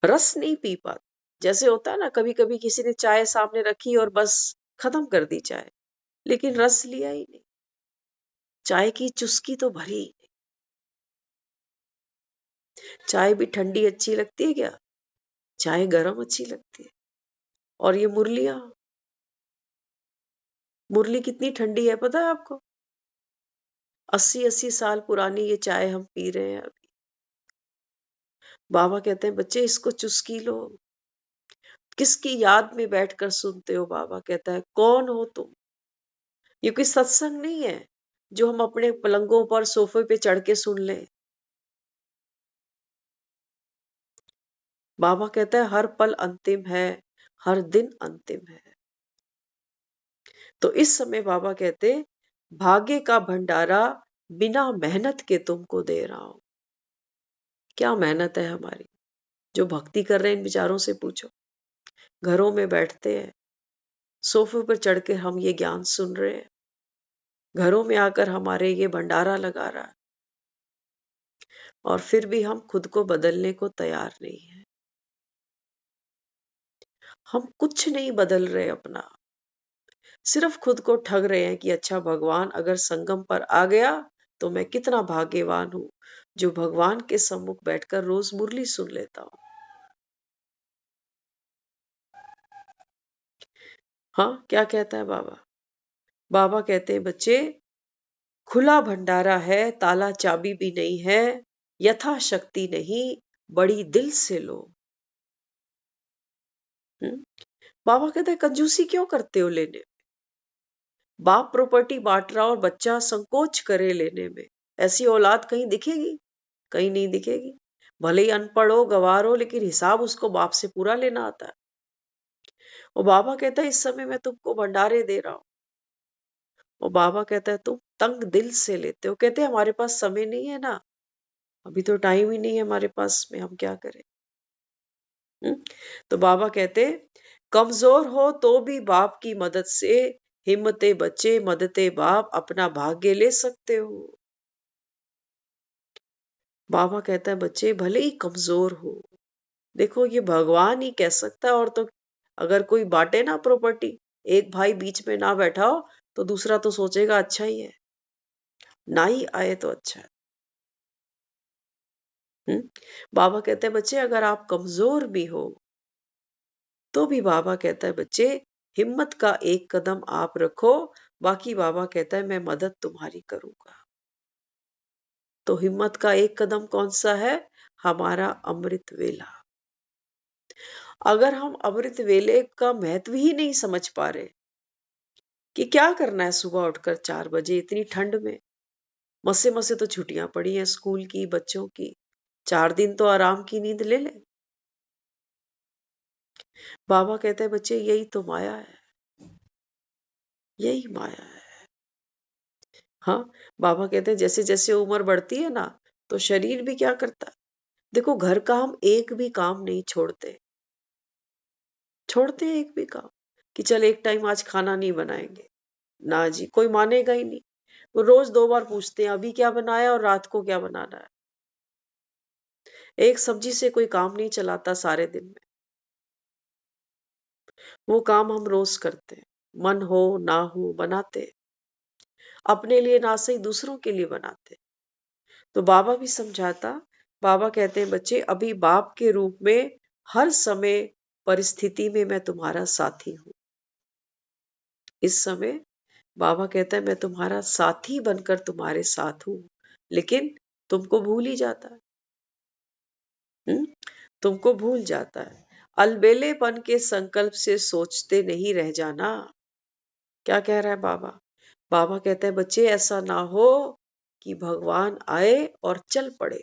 S2: रस नहीं पी पाते। जैसे होता है ना, कभी कभी किसी ने चाय सामने रखी और बस खत्म कर दी चाय, लेकिन रस लिया ही नहीं, चाय की चुस्की तो भरी ही नहीं। चाय भी ठंडी अच्छी लगती है क्या? चाय गरम अच्छी लगती है। और ये मुरलियां, मुरली कितनी ठंडी है पता है आपको? 80-80 साल पुरानी ये चाय हम पी रहे हैं अभी। बाबा कहते हैं बच्चे इसको चुस्की लो। किसकी याद में बैठकर सुनते हो? बाबा कहता है कौन हो तुम? ये कोई सत्संग नहीं है जो हम अपने पलंगों पर सोफे पे चढ़ के सुन लें। बाबा कहता है हर पल अंतिम है, हर दिन अंतिम है। तो इस समय बाबा कहते भाग्य का भंडारा बिना मेहनत के तुमको दे रहा हूं। क्या मेहनत है हमारी? जो भक्ति कर रहे हैं इन विचारों से पूछो। घरों में बैठते हैं, सोफे पर चढ़ के हम ये ज्ञान सुन रहे हैं, घरों में आकर हमारे ये भंडारा लगा रहा है, और फिर भी हम खुद को बदलने को तैयार नहीं है। हम कुछ नहीं बदल रहे अपना, सिर्फ खुद को ठग रहे हैं कि अच्छा भगवान अगर संगम पर आ गया तो मैं कितना भाग्यवान हूं जो भगवान के सम्मुख बैठकर रोज मुरली सुन लेता हूं। हाँ, क्या कहता है बाबा? बाबा कहते हैं बच्चे खुला भंडारा है, ताला चाबी भी नहीं है, यथाशक्ति नहीं, बड़ी दिल से लो। हम्म? बाबा कहते हैं कंजूसी क्यों करते हो लेने? बाप प्रॉपर्टी बांट रहा और बच्चा संकोच करे लेने में, ऐसी औलाद कहीं दिखेगी? कहीं नहीं दिखेगी। भले ही अनपढ़ हो, गंवार हो, लेकिन हिसाब उसको बाप से पूरा लेना आता है। और बाबा कहता है इस समय मैं तुमको भंडारे दे रहा हूं। और बाबा कहता है तुम तंग दिल से लेते हो। कहते हैं हमारे पास समय नहीं है ना, अभी तो टाइम ही नहीं है हमारे पास में, हम क्या करें? हम्म? तो बाबा कहते कमजोर हो तो भी बाप की मदद से, हिम्मते बच्चे मददे बाप, अपना भाग्य ले सकते हो। बाबा कहता है बच्चे भले ही कमजोर हो, देखो ये भगवान ही कह सकता है। और तो अगर कोई बांटे ना प्रॉपर्टी, एक भाई बीच में ना बैठा हो, तो दूसरा तो सोचेगा अच्छा ही है, ना ही आए तो अच्छा है। बाबा कहते हैं बच्चे अगर आप कमजोर भी हो तो भी बाबा कहता है बच्चे हिम्मत का एक कदम आप रखो, बाकी बाबा कहता है मैं मदद तुम्हारी करूंगा। तो हिम्मत का एक कदम कौन सा है? हमारा अमृत वेला। अगर हम अमृत वेले का महत्व ही नहीं समझ पा रहे कि क्या करना है सुबह उठकर 4 बजे इतनी ठंड में, मसे मसे तो छुट्टियां पड़ी हैं स्कूल की बच्चों की, 4 दिन तो आराम की नींद ले ले। बाबा कहते हैं बच्चे यही तो माया है, यही माया है। हाँ, बाबा कहते हैं जैसे जैसे उम्र बढ़ती है ना तो शरीर भी क्या करता है। देखो घर का हम एक भी काम नहीं छोड़ते, छोड़ते हैं एक भी काम कि चल एक टाइम आज खाना नहीं बनाएंगे। ना जी, कोई मानेगा ही नहीं। वो रोज 2 बार पूछते हैं अभी क्या बनाया और रात को क्या बनाना है। एक सब्जी से कोई काम नहीं चलाता सारे दिन में। वो काम हम रोज करते हैं, मन हो ना हो बनाते हैं। अपने लिए ना सही दूसरों के लिए बनाते हैं। तो बाबा भी समझाता, बाबा कहते हैं बच्चे अभी बाप के रूप में हर समय परिस्थिति में मैं तुम्हारा साथी हूँ। इस समय बाबा कहता है मैं तुम्हारा साथी बनकर तुम्हारे साथ हूँ, लेकिन तुमको भूल ही जाता है। हम्म? तुमको भूल जाता है। अलबेलेपन के संकल्प से सोचते नहीं रह जाना। क्या कह रहा है बाबा? बाबा कहते हैं बच्चे ऐसा ना हो कि भगवान आए और चल पड़े।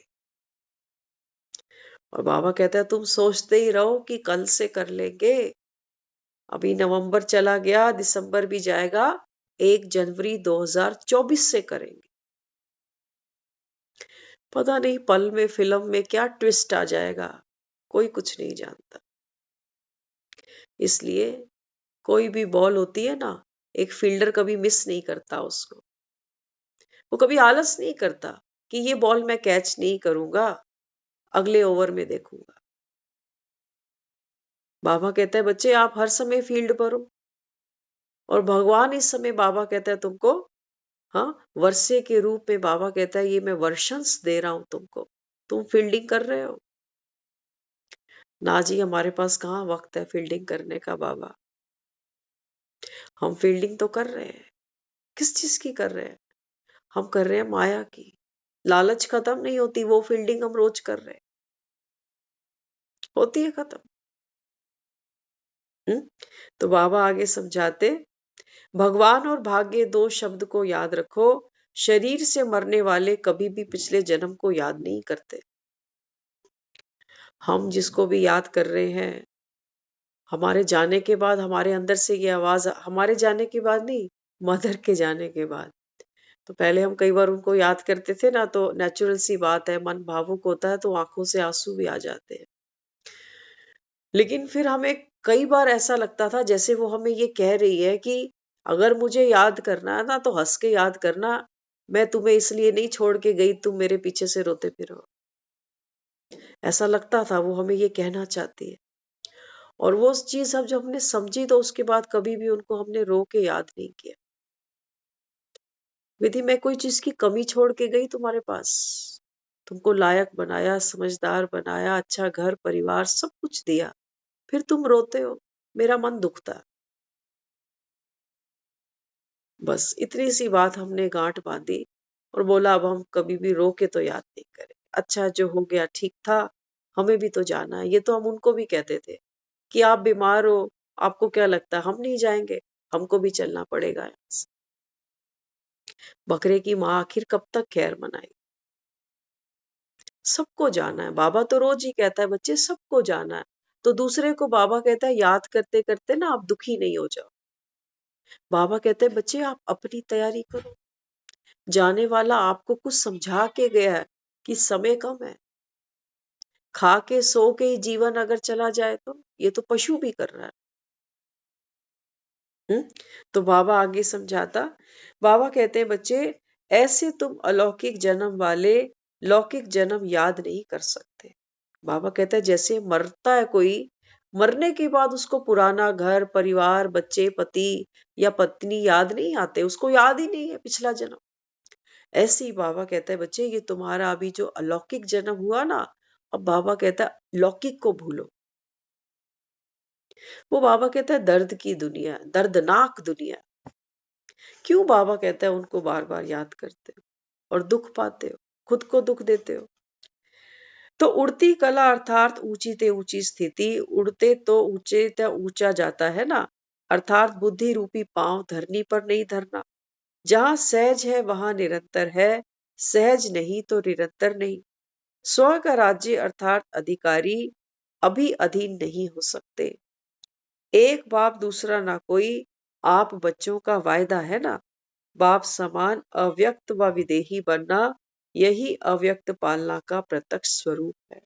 S2: और बाबा कहता है तुम सोचते ही रहो कि कल से कर लेंगे। अभी नवंबर चला गया, दिसंबर भी जाएगा, 1 जनवरी 2024 से करेंगे। पता नहीं पल में फिल्म में क्या ट्विस्ट आ जाएगा, कोई कुछ नहीं जानता। इसलिए कोई भी बॉल होती है ना, एक फील्डर कभी मिस नहीं करता उसको। वो कभी आलस नहीं करता कि ये बॉल मैं कैच नहीं करूंगा, अगले ओवर में देखूंगा। बाबा कहता है बच्चे आप हर समय फील्ड पर हो। और भगवान इस समय बाबा कहता है तुमको, हाँ, वर्षे के रूप में बाबा कहता है ये मैं वर्षंस दे रहा हूं तुमको, तुम फील्डिंग कर रहे हो। ना जी, हमारे पास कहाँ वक्त है फील्डिंग करने का बाबा। हम फील्डिंग तो कर रहे हैं, किस चीज की कर रहे हैं? हम कर रहे हैं माया की। लालच खत्म नहीं होती, वो फील्डिंग हम रोज कर रहे हैं, होती है खत्म। हम्म? तो बाबा आगे समझाते, भगवान और भाग्य 2 शब्द को याद रखो। शरीर से मरने वाले कभी भी पिछले जन्म को याद नहीं करते। हम जिसको भी याद कर रहे हैं, हमारे जाने के बाद हमारे अंदर से ये आवाज, हमारे जाने के बाद नहीं, मदर के जाने के बाद। तो पहले हम कई बार उनको याद करते थे ना, तो नेचुरल सी बात है, मन भावुक होता है तो आंखों से आंसू भी आ जाते हैं। लेकिन फिर हमें कई बार ऐसा लगता था जैसे वो हमें ये कह रही है कि अगर मुझे याद करना है ना तो हंस के याद करना, मैं तुम्हें इसलिए नहीं छोड़ के गई तुम मेरे पीछे से रोते फिरो। ऐसा लगता था वो हमें ये कहना चाहती है। और वो चीज अब जब हमने समझी तो उसके बाद कभी भी उनको हमने रो के याद नहीं किया। विधि मैं कोई चीज की कमी छोड़ के गई तुम्हारे पास? तुमको लायक बनाया, समझदार बनाया, अच्छा घर परिवार सब कुछ दिया, फिर तुम रोते हो, मेरा मन दुखता। बस इतनी सी बात हमने गांठ बांधी और बोला अब हम कभी भी रो के तो याद नहीं करें। अच्छा जो हो गया ठीक था, हमें भी तो जाना है। ये तो हम उनको भी कहते थे कि आप बीमार हो, आपको क्या लगता है हम नहीं जाएंगे, हमको भी चलना पड़ेगा यहाँ से। बकरे की माँ आखिर कब तक खैर मनाए? सबको जाना है। बाबा तो रोज ही कहता है बच्चे सबको जाना है। तो दूसरे को बाबा कहता है याद करते करते ना आप दुखी नहीं हो जाओ। बाबा कहते हैं बच्चे आप अपनी तैयारी करो। जाने वाला आपको कुछ समझा के गया है कि समय कम है। खा के सो के ही जीवन अगर चला जाए तो ये तो पशु भी कर रहा है। हम्म? तो बाबा आगे समझाता, बाबा कहते हैं बच्चे ऐसे तुम अलौकिक जन्म वाले लौकिक जन्म याद नहीं कर सकते। बाबा कहता है जैसे मरता है कोई, मरने के बाद उसको पुराना घर परिवार बच्चे पति या पत्नी याद नहीं आते, उसको याद ही नहीं है पिछला जन्म। ऐसे ही बाबा कहता है बच्चे ये तुम्हारा अभी जो अलौकिक जन्म हुआ ना, अब बाबा कहता है लौकिक को भूलो। वो बाबा कहता है दर्द की दुनिया, दर्दनाक दुनिया। क्यों बाबा कहता है उनको बार बार याद करते हो और दुख पाते हो, खुद को दुख देते हो। तो उड़ती कला अर्थात ऊंची ते ऊंची स्थिति, उड़ते तो ऊंचे ते ऊंचा जाता है ना, अर्थात बुद्धि रूपी पांव धरनी पर नहीं धरना। जहां सहज है वहां निरंतर है, सहज नहीं तो निरंतर नहीं। स्व का राज्य अर्थात अधिकारी अभी अधीन नहीं हो सकते। एक बाप दूसरा ना कोई, आप बच्चों का वायदा है ना। बाप समान अव्यक्त व विदेही बनना, यही अव्यक्त पालना का प्रत्यक्ष स्वरूप है।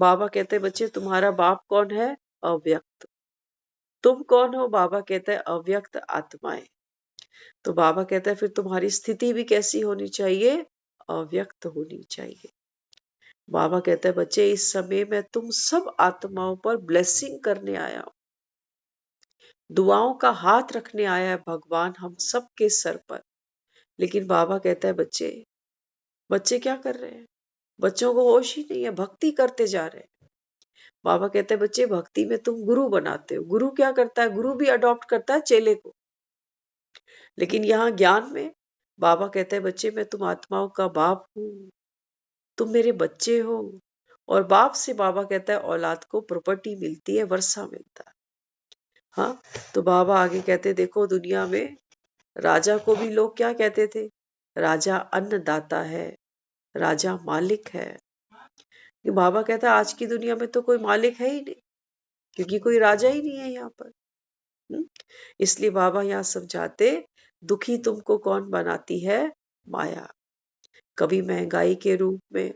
S2: बाबा कहते हैं बच्चे तुम्हारा बाप कौन है? अव्यक्त। तुम कौन हो? बाबा कहते हैं अव्यक्त आत्माएं। तो बाबा कहता है फिर तुम्हारी स्थिति भी कैसी होनी चाहिए? अव्यक्त होनी चाहिए। बाबा कहता है बच्चे इस समय मैं तुम सब आत्माओं पर ब्लेसिंग करने आया हूं, दुआओं का हाथ रखने आया है भगवान हम सब के सर पर। लेकिन बाबा कहता है बच्चे बच्चे क्या कर रहे हैं? बच्चों को होश ही नहीं है, भक्ति करते जा रहे हैं। बाबा कहते हैं बच्चे भक्ति में तुम गुरु बनाते हो। गुरु क्या करता है? गुरु भी अडॉप्ट करता है चेले को। लेकिन यहाँ ज्ञान में बाबा कहते हैं बच्चे मैं तुम आत्माओं का बाप हूँ, तुम मेरे बच्चे हो। और बाप से बाबा कहता है औलाद को प्रॉपर्टी मिलती है, वर्षा मिलता है। हाँ, तो बाबा आगे कहते देखो दुनिया में राजा को भी लोग क्या कहते थे? राजा अन्नदाता है, राजा मालिक है। कि बाबा कहता है आज की दुनिया में तो कोई मालिक है ही नहीं, क्योंकि कोई राजा ही नहीं है यहाँ पर। इसलिए बाबा यहाँ समझाते दुखी तुमको कौन बनाती है? माया। कभी महंगाई के रूप में,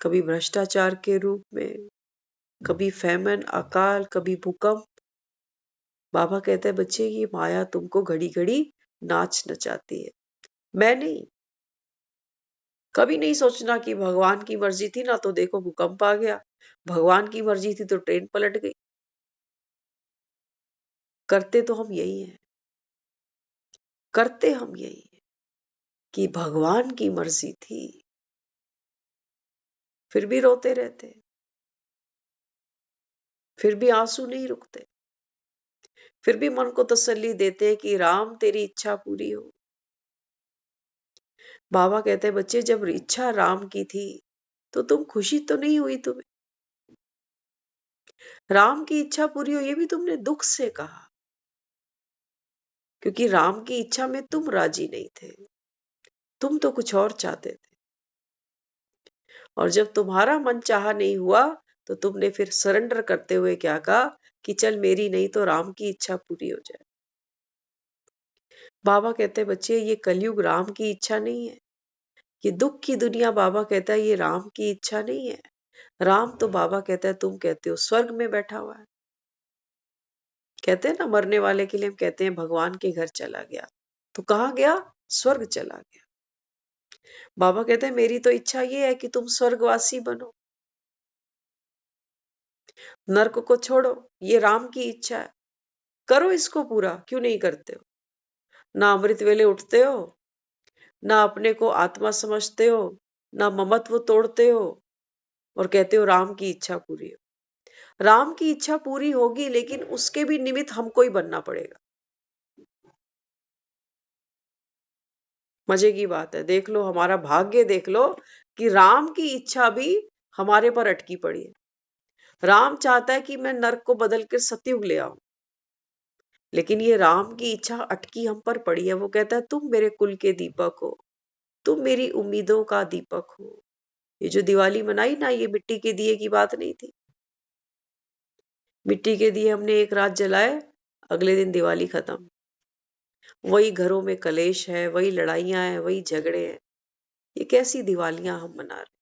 S2: कभी भ्रष्टाचार के रूप में, कभी फैमन अकाल, कभी भूकंप। बाबा कहते हैं बच्चे ये माया तुमको घड़ी घड़ी नाच नचाती है। मैं नहीं, कभी नहीं सोचना कि भगवान की मर्जी थी ना तो देखो भूकंप आ गया, भगवान की मर्जी थी तो ट्रेन पलट गई। करते तो हम यही हैं, करते हम यही हैं कि भगवान की मर्जी थी, फिर भी रोते रहते, फिर भी आंसू नहीं रुकते, फिर भी मन को तसल्ली देते हैं कि राम तेरी इच्छा पूरी हो। बाबा कहते हैं बच्चे जब इच्छा राम की थी तो तुम खुशी तो नहीं हुई तुम्हें? राम की इच्छा पूरी हो ये भी तुमने दुख से कहा, क्योंकि राम की इच्छा में तुम राजी नहीं थे, तुम तो कुछ और चाहते थे। और जब तुम्हारा मन चाहा नहीं हुआ तो तुमने फिर सरेंडर करते हुए क्या कहा कि चल मेरी नहीं तो राम की इच्छा पूरी हो जाए। बाबा कहते हैं बच्चे ये कलयुग राम की इच्छा नहीं है, ये दुख की दुनिया बाबा कहता है ये राम की इच्छा नहीं है। राम तो बाबा कहता है तुम कहते हो स्वर्ग में बैठा हुआ है। कहते हैं ना मरने वाले के लिए हम कहते हैं भगवान के घर चला गया, तो कहाँ गया? स्वर्ग चला गया। बाबा कहते हैं मेरी तो इच्छा ये है कि तुम स्वर्गवासी बनो, नर्क को छोड़ो, ये राम की इच्छा है, करो इसको पूरा। क्यों नहीं करते हो? ना अमृत वेले उठते हो, ना अपने को आत्मा समझते हो, ना ममत्व तोड़ते हो, और कहते हो राम की इच्छा पूरी हो। राम की इच्छा पूरी होगी लेकिन उसके भी निमित्त हमको ही बनना पड़ेगा। मजे की बात है, देख लो हमारा भाग्य, देख लो कि राम की इच्छा भी हमारे पर अटकी पड़ी है। राम चाहता है कि मैं नर्क को बदल कर सतयुग ले आऊं, लेकिन ये राम की इच्छा अटकी हम पर पड़ी है। वो कहता है तुम मेरे कुल के दीपक हो, तुम मेरी उम्मीदों का दीपक हो। ये जो दिवाली मनाई ना, ये मिट्टी के दिए की बात नहीं थी। मिट्टी के दिए हमने एक रात जलाए, अगले दिन दिवाली खत्म। वही घरों में कलेश है, वही लड़ाइयां हैं, वही झगड़े हैं। ये कैसी दिवालियां हम मना रहे?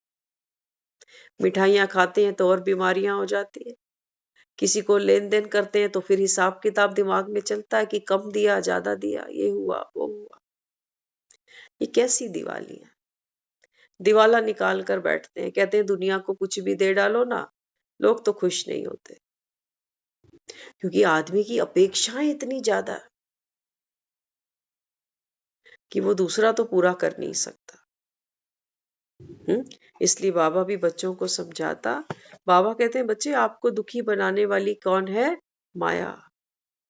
S2: मिठाइयां खाते हैं तो और बीमारियां हो जाती है। किसी को लेन देन करते हैं तो फिर हिसाब किताब दिमाग में चलता है कि कम दिया, ज्यादा दिया, ये हुआ वो हुआ। ये कैसी दिवाली है? दिवाला निकाल कर बैठते हैं, कहते हैं दुनिया को कुछ भी दे डालो ना, लोग तो खुश नहीं होते, क्योंकि आदमी की अपेक्षाएं इतनी ज्यादा कि वो दूसरा तो पूरा कर नहीं सकता। इसलिए बाबा भी बच्चों को समझाता। बाबा कहते हैं बच्चे आपको दुखी बनाने वाली कौन है? माया।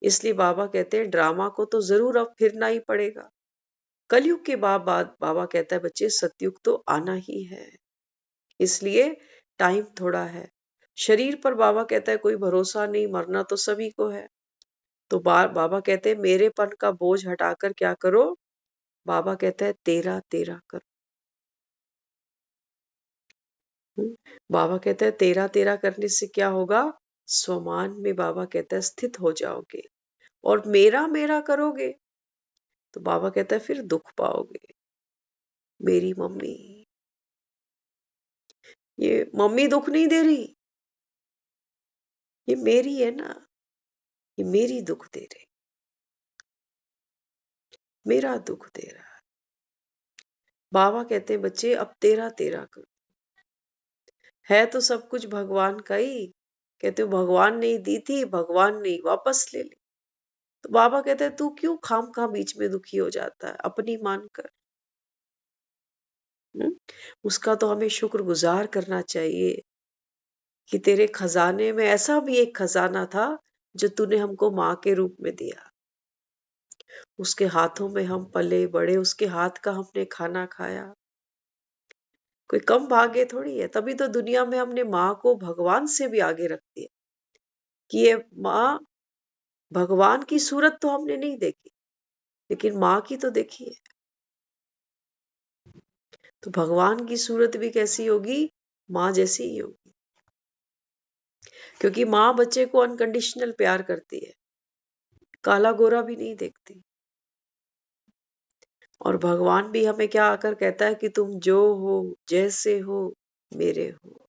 S2: इसलिए बाबा कहते हैं ड्रामा को तो जरूर अब फिरना ही पड़ेगा। कलयुग के बाद बाबा कहता है बच्चे सतयुग तो आना ही है, इसलिए टाइम थोड़ा है। शरीर पर बाबा कहता है कोई भरोसा नहीं, मरना तो सभी को है। तो बाबा कहते हैं मेरेपन का बोझ हटाकर क्या करो? बाबा कहता है तेरा तेरा करो। बाबा कहता है तेरा तेरा करने से क्या होगा? स्वमान में बाबा कहता है स्थित हो जाओगे। और मेरा मेरा करोगे तो बाबा कहता है फिर दुख पाओगे। मेरी मम्मी, ये मम्मी दुख नहीं दे रही, ये मेरी है ना, ये मेरी दुख दे रही, मेरा दुख दे रहा है। बाबा कहते हैं बच्चे अब तेरा तेरा करो। है तो सब कुछ भगवान का ही। कहते हो भगवान ने दी थी, भगवान ने वापस ले ली। तो बाबा कहते हैं तू क्यों खाम खा बीच में दुखी हो जाता है? अपनी मान कर। उसका तो हमें शुक्रगुजार करना चाहिए कि तेरे खजाने में ऐसा भी एक खजाना था जो तूने हमको माँ के रूप में दिया। उसके हाथों में हम पले बड़े, उसके हाथ का हमने खाना खाया। कोई कम भाग्य थोड़ी है। तभी तो दुनिया में हमने माँ को भगवान से भी आगे रख दिया कि ये माँ, भगवान की सूरत तो हमने नहीं देखी, लेकिन माँ की तो देखी है। तो भगवान की सूरत भी कैसी होगी? माँ जैसी ही होगी, क्योंकि माँ बच्चे को अनकंडीशनल प्यार करती है, काला गोरा भी नहीं देखती। और भगवान भी हमें क्या आकर कहता है कि तुम जो हो, जैसे हो, मेरे हो।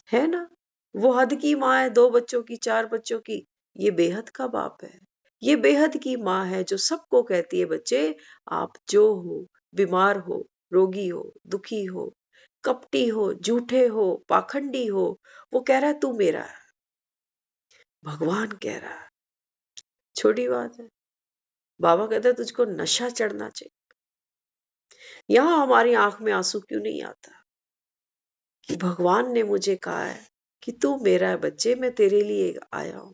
S2: है ना? वो हद की माँ है, 2 बच्चों की, 4 बच्चों की। ये बेहद का बाप है। ये बेहद की माँ है जो सबको कहती है बच्चे आप जो हो, बीमार हो, रोगी हो, दुखी हो, कपटी हो, झूठे हो, पाखंडी हो, वो कह रहा है तू मेरा है। भगवान कह रहा है। छोटी बात है। बाबा कहता है तुझको नशा चढ़ना चाहिए। यहाँ हमारी आंख में आंसू क्यों नहीं आता कि भगवान ने मुझे कहा है कि तू मेरा है बच्चे, मैं तेरे लिए आया हूं,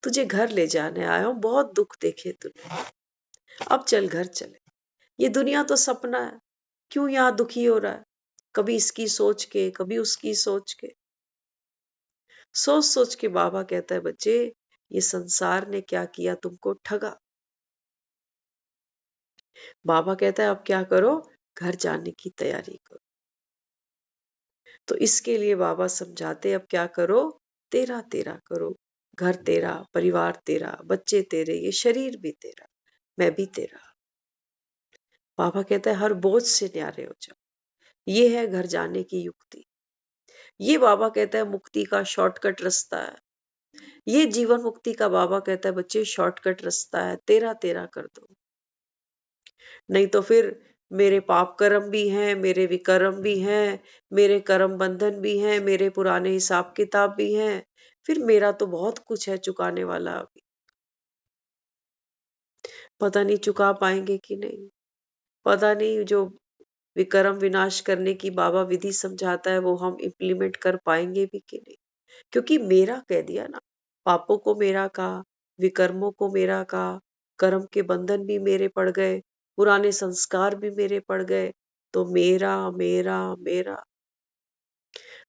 S2: तुझे घर ले जाने आया हूं, बहुत दुख देखे तूने, अब चल घर चले। ये दुनिया तो सपना है, क्यों यहाँ दुखी हो रहा है? कभी इसकी सोच के, कभी उसकी सोच के, सोच सोच के बाबा कहता है बच्चे ये संसार ने क्या किया, तुमको ठगा। बाबा कहता है अब क्या करो? घर जाने की तैयारी करो। तो इसके लिए बाबा समझाते अब क्या करो? तेरा तेरा करो। घर तेरा, परिवार तेरा, बच्चे तेरे, ये शरीर भी तेरा, मैं भी तेरा। बाबा कहता है हर बोझ से न्यारे हो जाओ। ये है घर जाने की युक्ति। ये बाबा कहता है मुक्ति का शॉर्टकट रास्ता है। ये जीवन मुक्ति का बाबा कहता है बच्चे शॉर्टकट रास्ता है, तेरा तेरा कर दो। नहीं तो फिर मेरे पाप कर्म भी हैं, मेरे विकर्म भी हैं, मेरे कर्म बंधन भी हैं, मेरे पुराने हिसाब किताब भी हैं। फिर मेरा तो बहुत कुछ है चुकाने वाला अभी। पता नहीं चुका पाएंगे कि नहीं। पता नहीं जो विकर्म विनाश करने की बाबा विधि समझाता है वो हम इम्प्लीमेंट कर पाएंगे भी कि नहीं। क्योंकि मेरा कह दिया ना, पापों को मेरा कहा, विकर्मों को मेरा कहा, कर्म के बंधन भी मेरे पड़ गए, पुराने संस्कार भी मेरे पड़ गए। तो मेरा मेरा मेरा।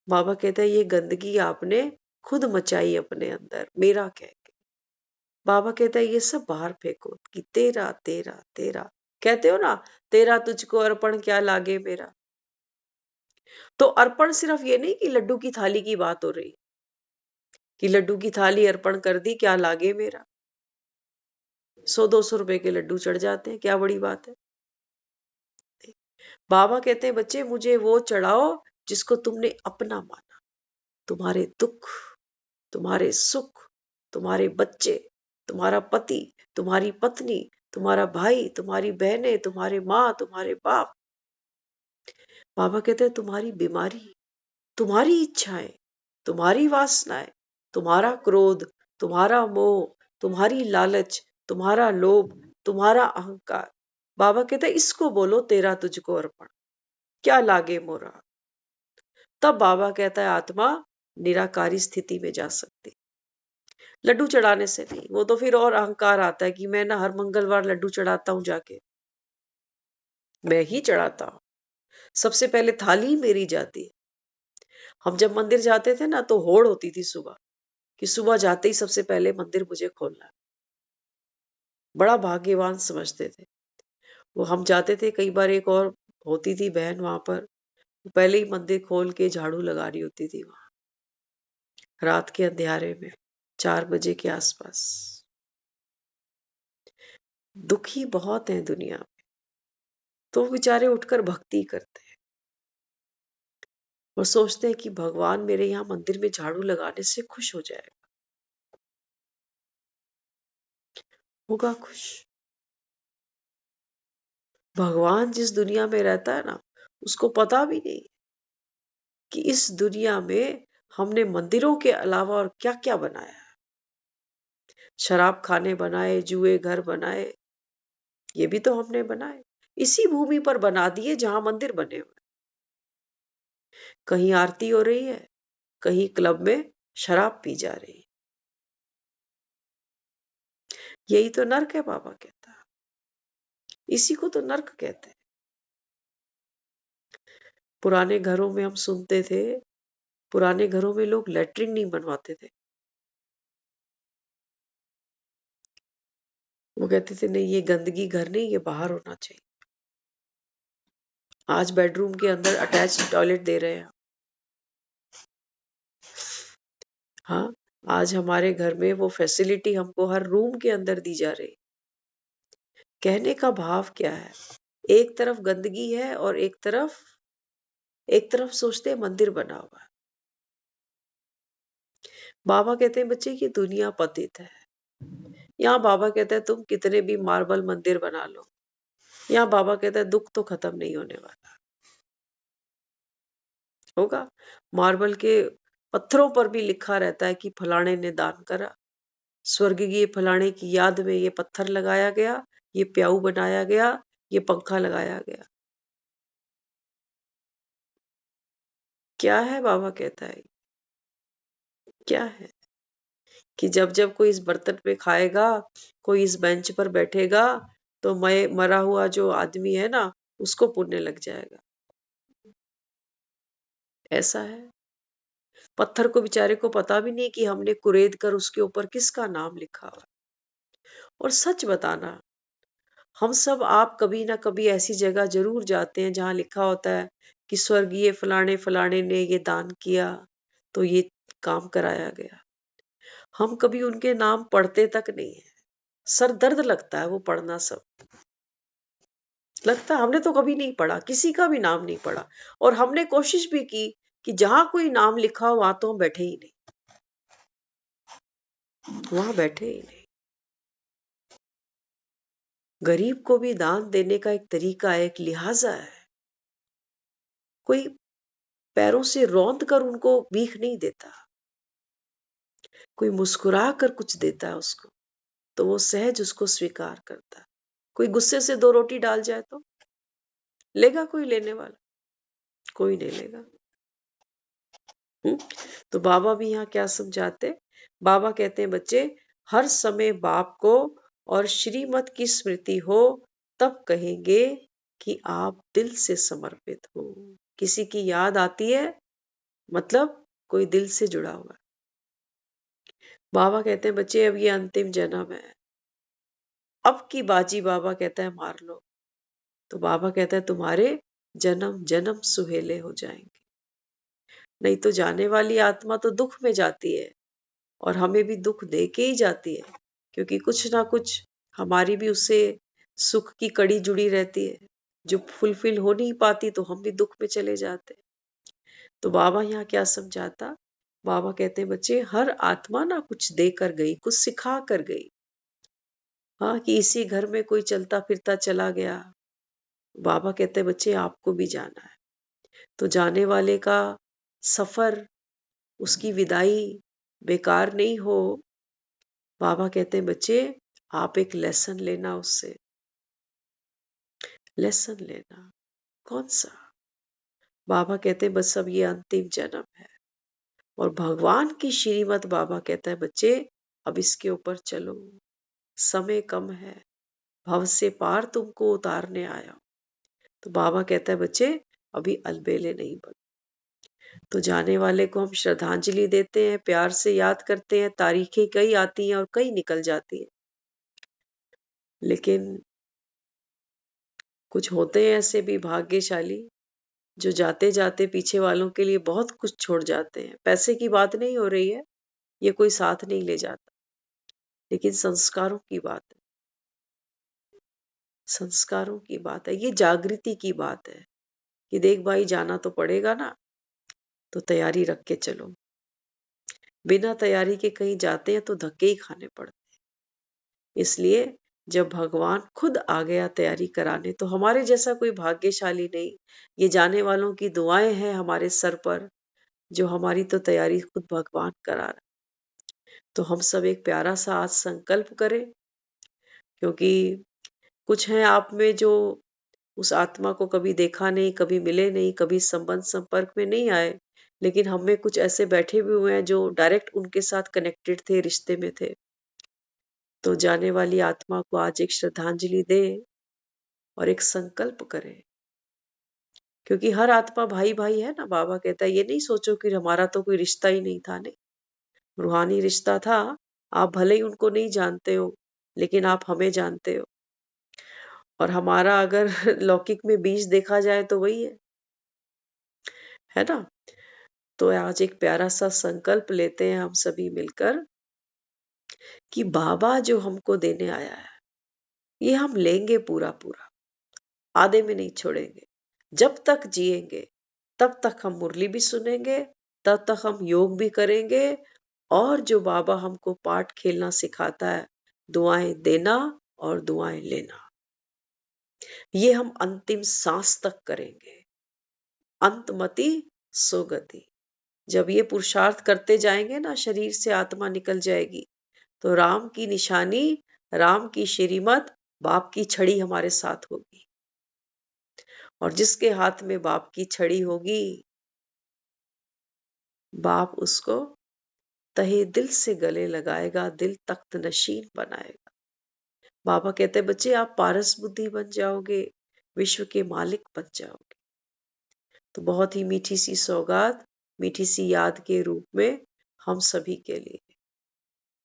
S2: बाबा कहता है ये गंदगी आपने खुद मचाई अपने अंदर, मेरा कह के। बाबा कहता है ये सब बाहर फेंको कि तेरा तेरा तेरा। कहते हो ना, तेरा तुझको अर्पण क्या लागे मेरा। तो अर्पण सिर्फ ये नहीं कि लड्डू की थाली की बात हो रही कि लड्डू की थाली अर्पण कर दी, क्या लागे मेरा। 100-200 रुपए के लड्डू चढ़ जाते हैं, क्या बड़ी बात है। बाबा कहते हैं बच्चे मुझे वो चढ़ाओ जिसको तुमने अपना माना। तुम्हारे दुख, तुम्हारे सुख, तुम्हारे बच्चे, तुम्हारा पति, तुम्हारी पत्नी, तुम्हारा भाई, तुम्हारी बहनें, तुम्हारे माँ, तुम्हारे बाप। बाबा कहते हैं तुम्हारी बीमारी, तुम्हारी इच्छाएं, तुम्हारी वासनाएं, तुम्हारा क्रोध, तुम्हारा मोह, तुम्हारी लालच, तुम्हारा लोभ, तुम्हारा अहंकार। बाबा कहते हैं इसको बोलो तेरा तुझको अर्पण, क्या लागे मोरा। तब बाबा कहता है आत्मा निराकारी स्थिति में जा सकती। लड्डू चढ़ाने से नहीं, वो तो फिर और अहंकार आता है कि मैं ना हर मंगलवार लड्डू चढ़ाता हूं, जाके मैं ही चढ़ाता हूं, सबसे पहले थाली मेरी जाती है। हम जब मंदिर जाते थे ना तो होड़ होती थी सुबह, कि सुबह जाते ही सबसे पहले मंदिर मुझे खोलना है। बड़ा भाग्यवान समझते थे वो। हम जाते थे कई बार, एक और होती थी बहन वहां पर, पहले ही मंदिर खोल के झाड़ू लगा रही होती थी वहां, रात के अंधेरे में 4 बजे के आसपास। दुखी बहुत हैं दुनिया में, तो बेचारे उठकर भक्ति करते हैं और सोचते हैं कि भगवान मेरे यहाँ मंदिर में झाड़ू लगाने से खुश हो जाएगा। होगा खुश। भगवान जिस दुनिया में रहता है ना, उसको पता भी नहीं कि इस दुनिया में हमने मंदिरों के अलावा और क्या क्या बनाया है। शराब खाने बनाए, जुए घर बनाए, ये भी तो हमने बनाए। इसी भूमि पर बना दिए जहां मंदिर बने हुए। कहीं आरती हो रही है, कहीं क्लब में शराब पी जा रही है। यही तो नर्क है, बाबा कहता है। इसी को तो नर्क कहते हैं। पुराने घरों में हम सुनते थे, पुराने घरों में लोग लेटरिन नहीं बनवाते थे। वो कहते थे नहीं, ये गंदगी घर नहीं, ये बाहर होना चाहिए। आज बेडरूम के अंदर अटैच टॉयलेट दे रहे हैं। हाँ, आज हमारे घर में वो फैसिलिटी हमको हर रूम के अंदर दी जा रही। कहने का भाव क्या है, एक तरफ गंदगी है और एक तरफ सोचते हैं मंदिर बना हुआ है। बाबा कहते हैं बच्चे की दुनिया पतित है। यहाँ बाबा कहते हैं तुम कितने भी मार्बल मंदिर बना लो, यहाँ बाबा कहते हैं दुख तो खत्म नहीं होने वाला। होगा, मार्बल के पत्थरों पर भी लिखा रहता है कि फलाने ने दान करा, स्वर्गीय फलाने की याद में ये पत्थर लगाया गया, ये प्याऊ बनाया गया, ये पंखा लगाया गया। क्या है बाबा कहता है, क्या है कि जब जब कोई इस बर्तन पे खाएगा, कोई इस बेंच पर बैठेगा, तो मैं मरा हुआ जो आदमी है ना, उसको पुण्य लग जाएगा। ऐसा है। पत्थर को बेचारे को पता भी नहीं कि हमने कुरेद कर उसके ऊपर किसका नाम लिखा हुआ। और सच बताना, हम सब आप कभी ना कभी ऐसी जगह जरूर जाते हैं जहां लिखा होता है कि स्वर्गीय फलाने फलाने ने ये दान किया तो ये काम कराया गया। हम कभी उनके नाम पढ़ते तक नहीं है। सर दर्द लगता है वो पढ़ना, सब लगता है। हमने तो कभी नहीं पढ़ा, किसी का भी नाम नहीं पढ़ा। और हमने कोशिश भी की कि जहां कोई नाम लिखा हो वहां तो हम बैठे ही नहीं, वहां बैठे ही नहीं। गरीब को भी दान देने का एक तरीका है, एक लिहाजा है। कोई पैरों से रौंद कर उनको भीख नहीं देता, कोई मुस्कुरा कर कुछ देता है उसको, तो वो सहज उसको स्वीकार करता है। कोई गुस्से से 2 रोटी डाल जाए तो लेगा कोई लेने वाला? कोई नहीं लेगा। हम्म? तो बाबा भी यहाँ क्या समझाते? बाबा कहते हैं बच्चे, हर समय बाप को और श्रीमत की स्मृति हो तब कहेंगे कि आप दिल से समर्पित हो। किसी की याद आती है मतलब कोई दिल से जुड़ा हुआ है। बाबा कहते हैं बच्चे अब ये अंतिम जन्म है, अब की बाजी बाबा कहता है मार लो। तो बाबा कहता है तुम्हारे जन्म जन्म सुहेले हो जाएंगे। नहीं तो जाने वाली आत्मा तो दुख में जाती है और हमें भी दुख दे के ही जाती है, क्योंकि कुछ ना कुछ हमारी भी उससे सुख की कड़ी जुड़ी रहती है, जो फुलफिल हो नहीं पाती तो हम भी दुख में चले जाते हैं। तो बाबा यहाँ क्या समझाता? बाबा कहते हैं बच्चे हर आत्मा ना कुछ दे कर गई, कुछ सिखा कर गई। हाँ, कि इसी घर में कोई चलता फिरता चला गया। बाबा कहते हैं बच्चे आपको भी जाना है, तो जाने वाले का सफर, उसकी विदाई बेकार नहीं हो। बाबा कहते हैं बच्चे आप एक लेसन लेना उससे, लेसन लेना। कौन सा? बाबा कहते हैं बस अब ये अंतिम जन्म है और भगवान की श्रीमत, बाबा कहता है बच्चे अब इसके ऊपर चलो, समय कम है, भव से पार तुमको उतारने आया हूं। तो बाबा कहता है बच्चे अभी अलबेले नहीं बनो। तो जाने वाले को हम श्रद्धांजलि देते हैं, प्यार से याद करते हैं, तारीखें कई आती हैं और कई निकल जाती हैं, लेकिन कुछ होते हैं ऐसे भी भाग्यशाली जो जाते जाते पीछे वालों के लिए बहुत कुछ छोड़ जाते हैं। पैसे की बात नहीं हो रही है, ये कोई साथ नहीं ले जाता, लेकिन संस्कारों की बात है, संस्कारों की बात है, ये जागृति की बात है कि देख भाई जाना तो पड़ेगा ना, तो तैयारी रख के चलो। बिना तैयारी के कहीं जाते हैं तो धक्के ही खाने पड़ते हैं। इसलिए जब भगवान खुद आ गया तैयारी कराने, तो हमारे जैसा कोई भाग्यशाली नहीं, ये जाने वालों की दुआएं हैं हमारे सर पर, जो हमारी तो तैयारी खुद भगवान करा रहा। तो हम सब एक प्यारा सा आज संकल्प करें, क्योंकि कुछ हैं आप में जो उस आत्मा को कभी देखा नहीं, कभी मिले नहीं, कभी संबंध संपर्क में नहीं आए, लेकिन हम में कुछ ऐसे बैठे भी हुए हैं जो डायरेक्ट उनके साथ कनेक्टेड थे, रिश्ते में थे। तो जाने वाली आत्मा को आज एक श्रद्धांजलि दें और एक संकल्प करें, क्योंकि हर आत्मा भाई भाई है ना। बाबा कहता है ये नहीं सोचो कि हमारा तो कोई रिश्ता ही नहीं था, नहीं, रूहानी रिश्ता था। आप भले ही उनको नहीं जानते हो, लेकिन आप हमें जानते हो, और हमारा अगर लौकिक में बीज देखा जाए तो वही है ना। तो आज एक प्यारा सा संकल्प लेते हैं हम सभी मिलकर कि बाबा जो हमको देने आया है, ये हम लेंगे पूरा पूरा, आधे में नहीं छोड़ेंगे। जब तक जिएंगे तब तक हम मुरली भी सुनेंगे, तब तक हम योग भी करेंगे, और जो बाबा हमको पाठ खेलना सिखाता है, दुआएं देना और दुआएं लेना, ये हम अंतिम सांस तक करेंगे। अंतमति सोगति। जब ये पुरुषार्थ करते जाएंगे ना, शरीर से आत्मा निकल जाएगी, तो राम की निशानी, राम की श्रीमत, बाप की छड़ी हमारे साथ होगी, और जिसके हाथ में बाप की छड़ी होगी, बाप उसको तहे दिल से गले लगाएगा, दिल तख्त नशीन बनाएगा। बाबा कहते हैं बच्चे आप पारस बुद्धि बन जाओगे, विश्व के मालिक बन जाओगे। तो बहुत ही मीठी सी सौगात, मीठी सी याद के रूप में हम सभी के लिए,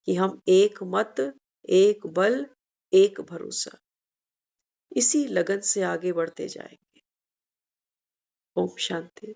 S2: कि हम एक मत, एक बल, एक भरोसा, इसी लगन से आगे बढ़ते जाएंगे। ओम शांति।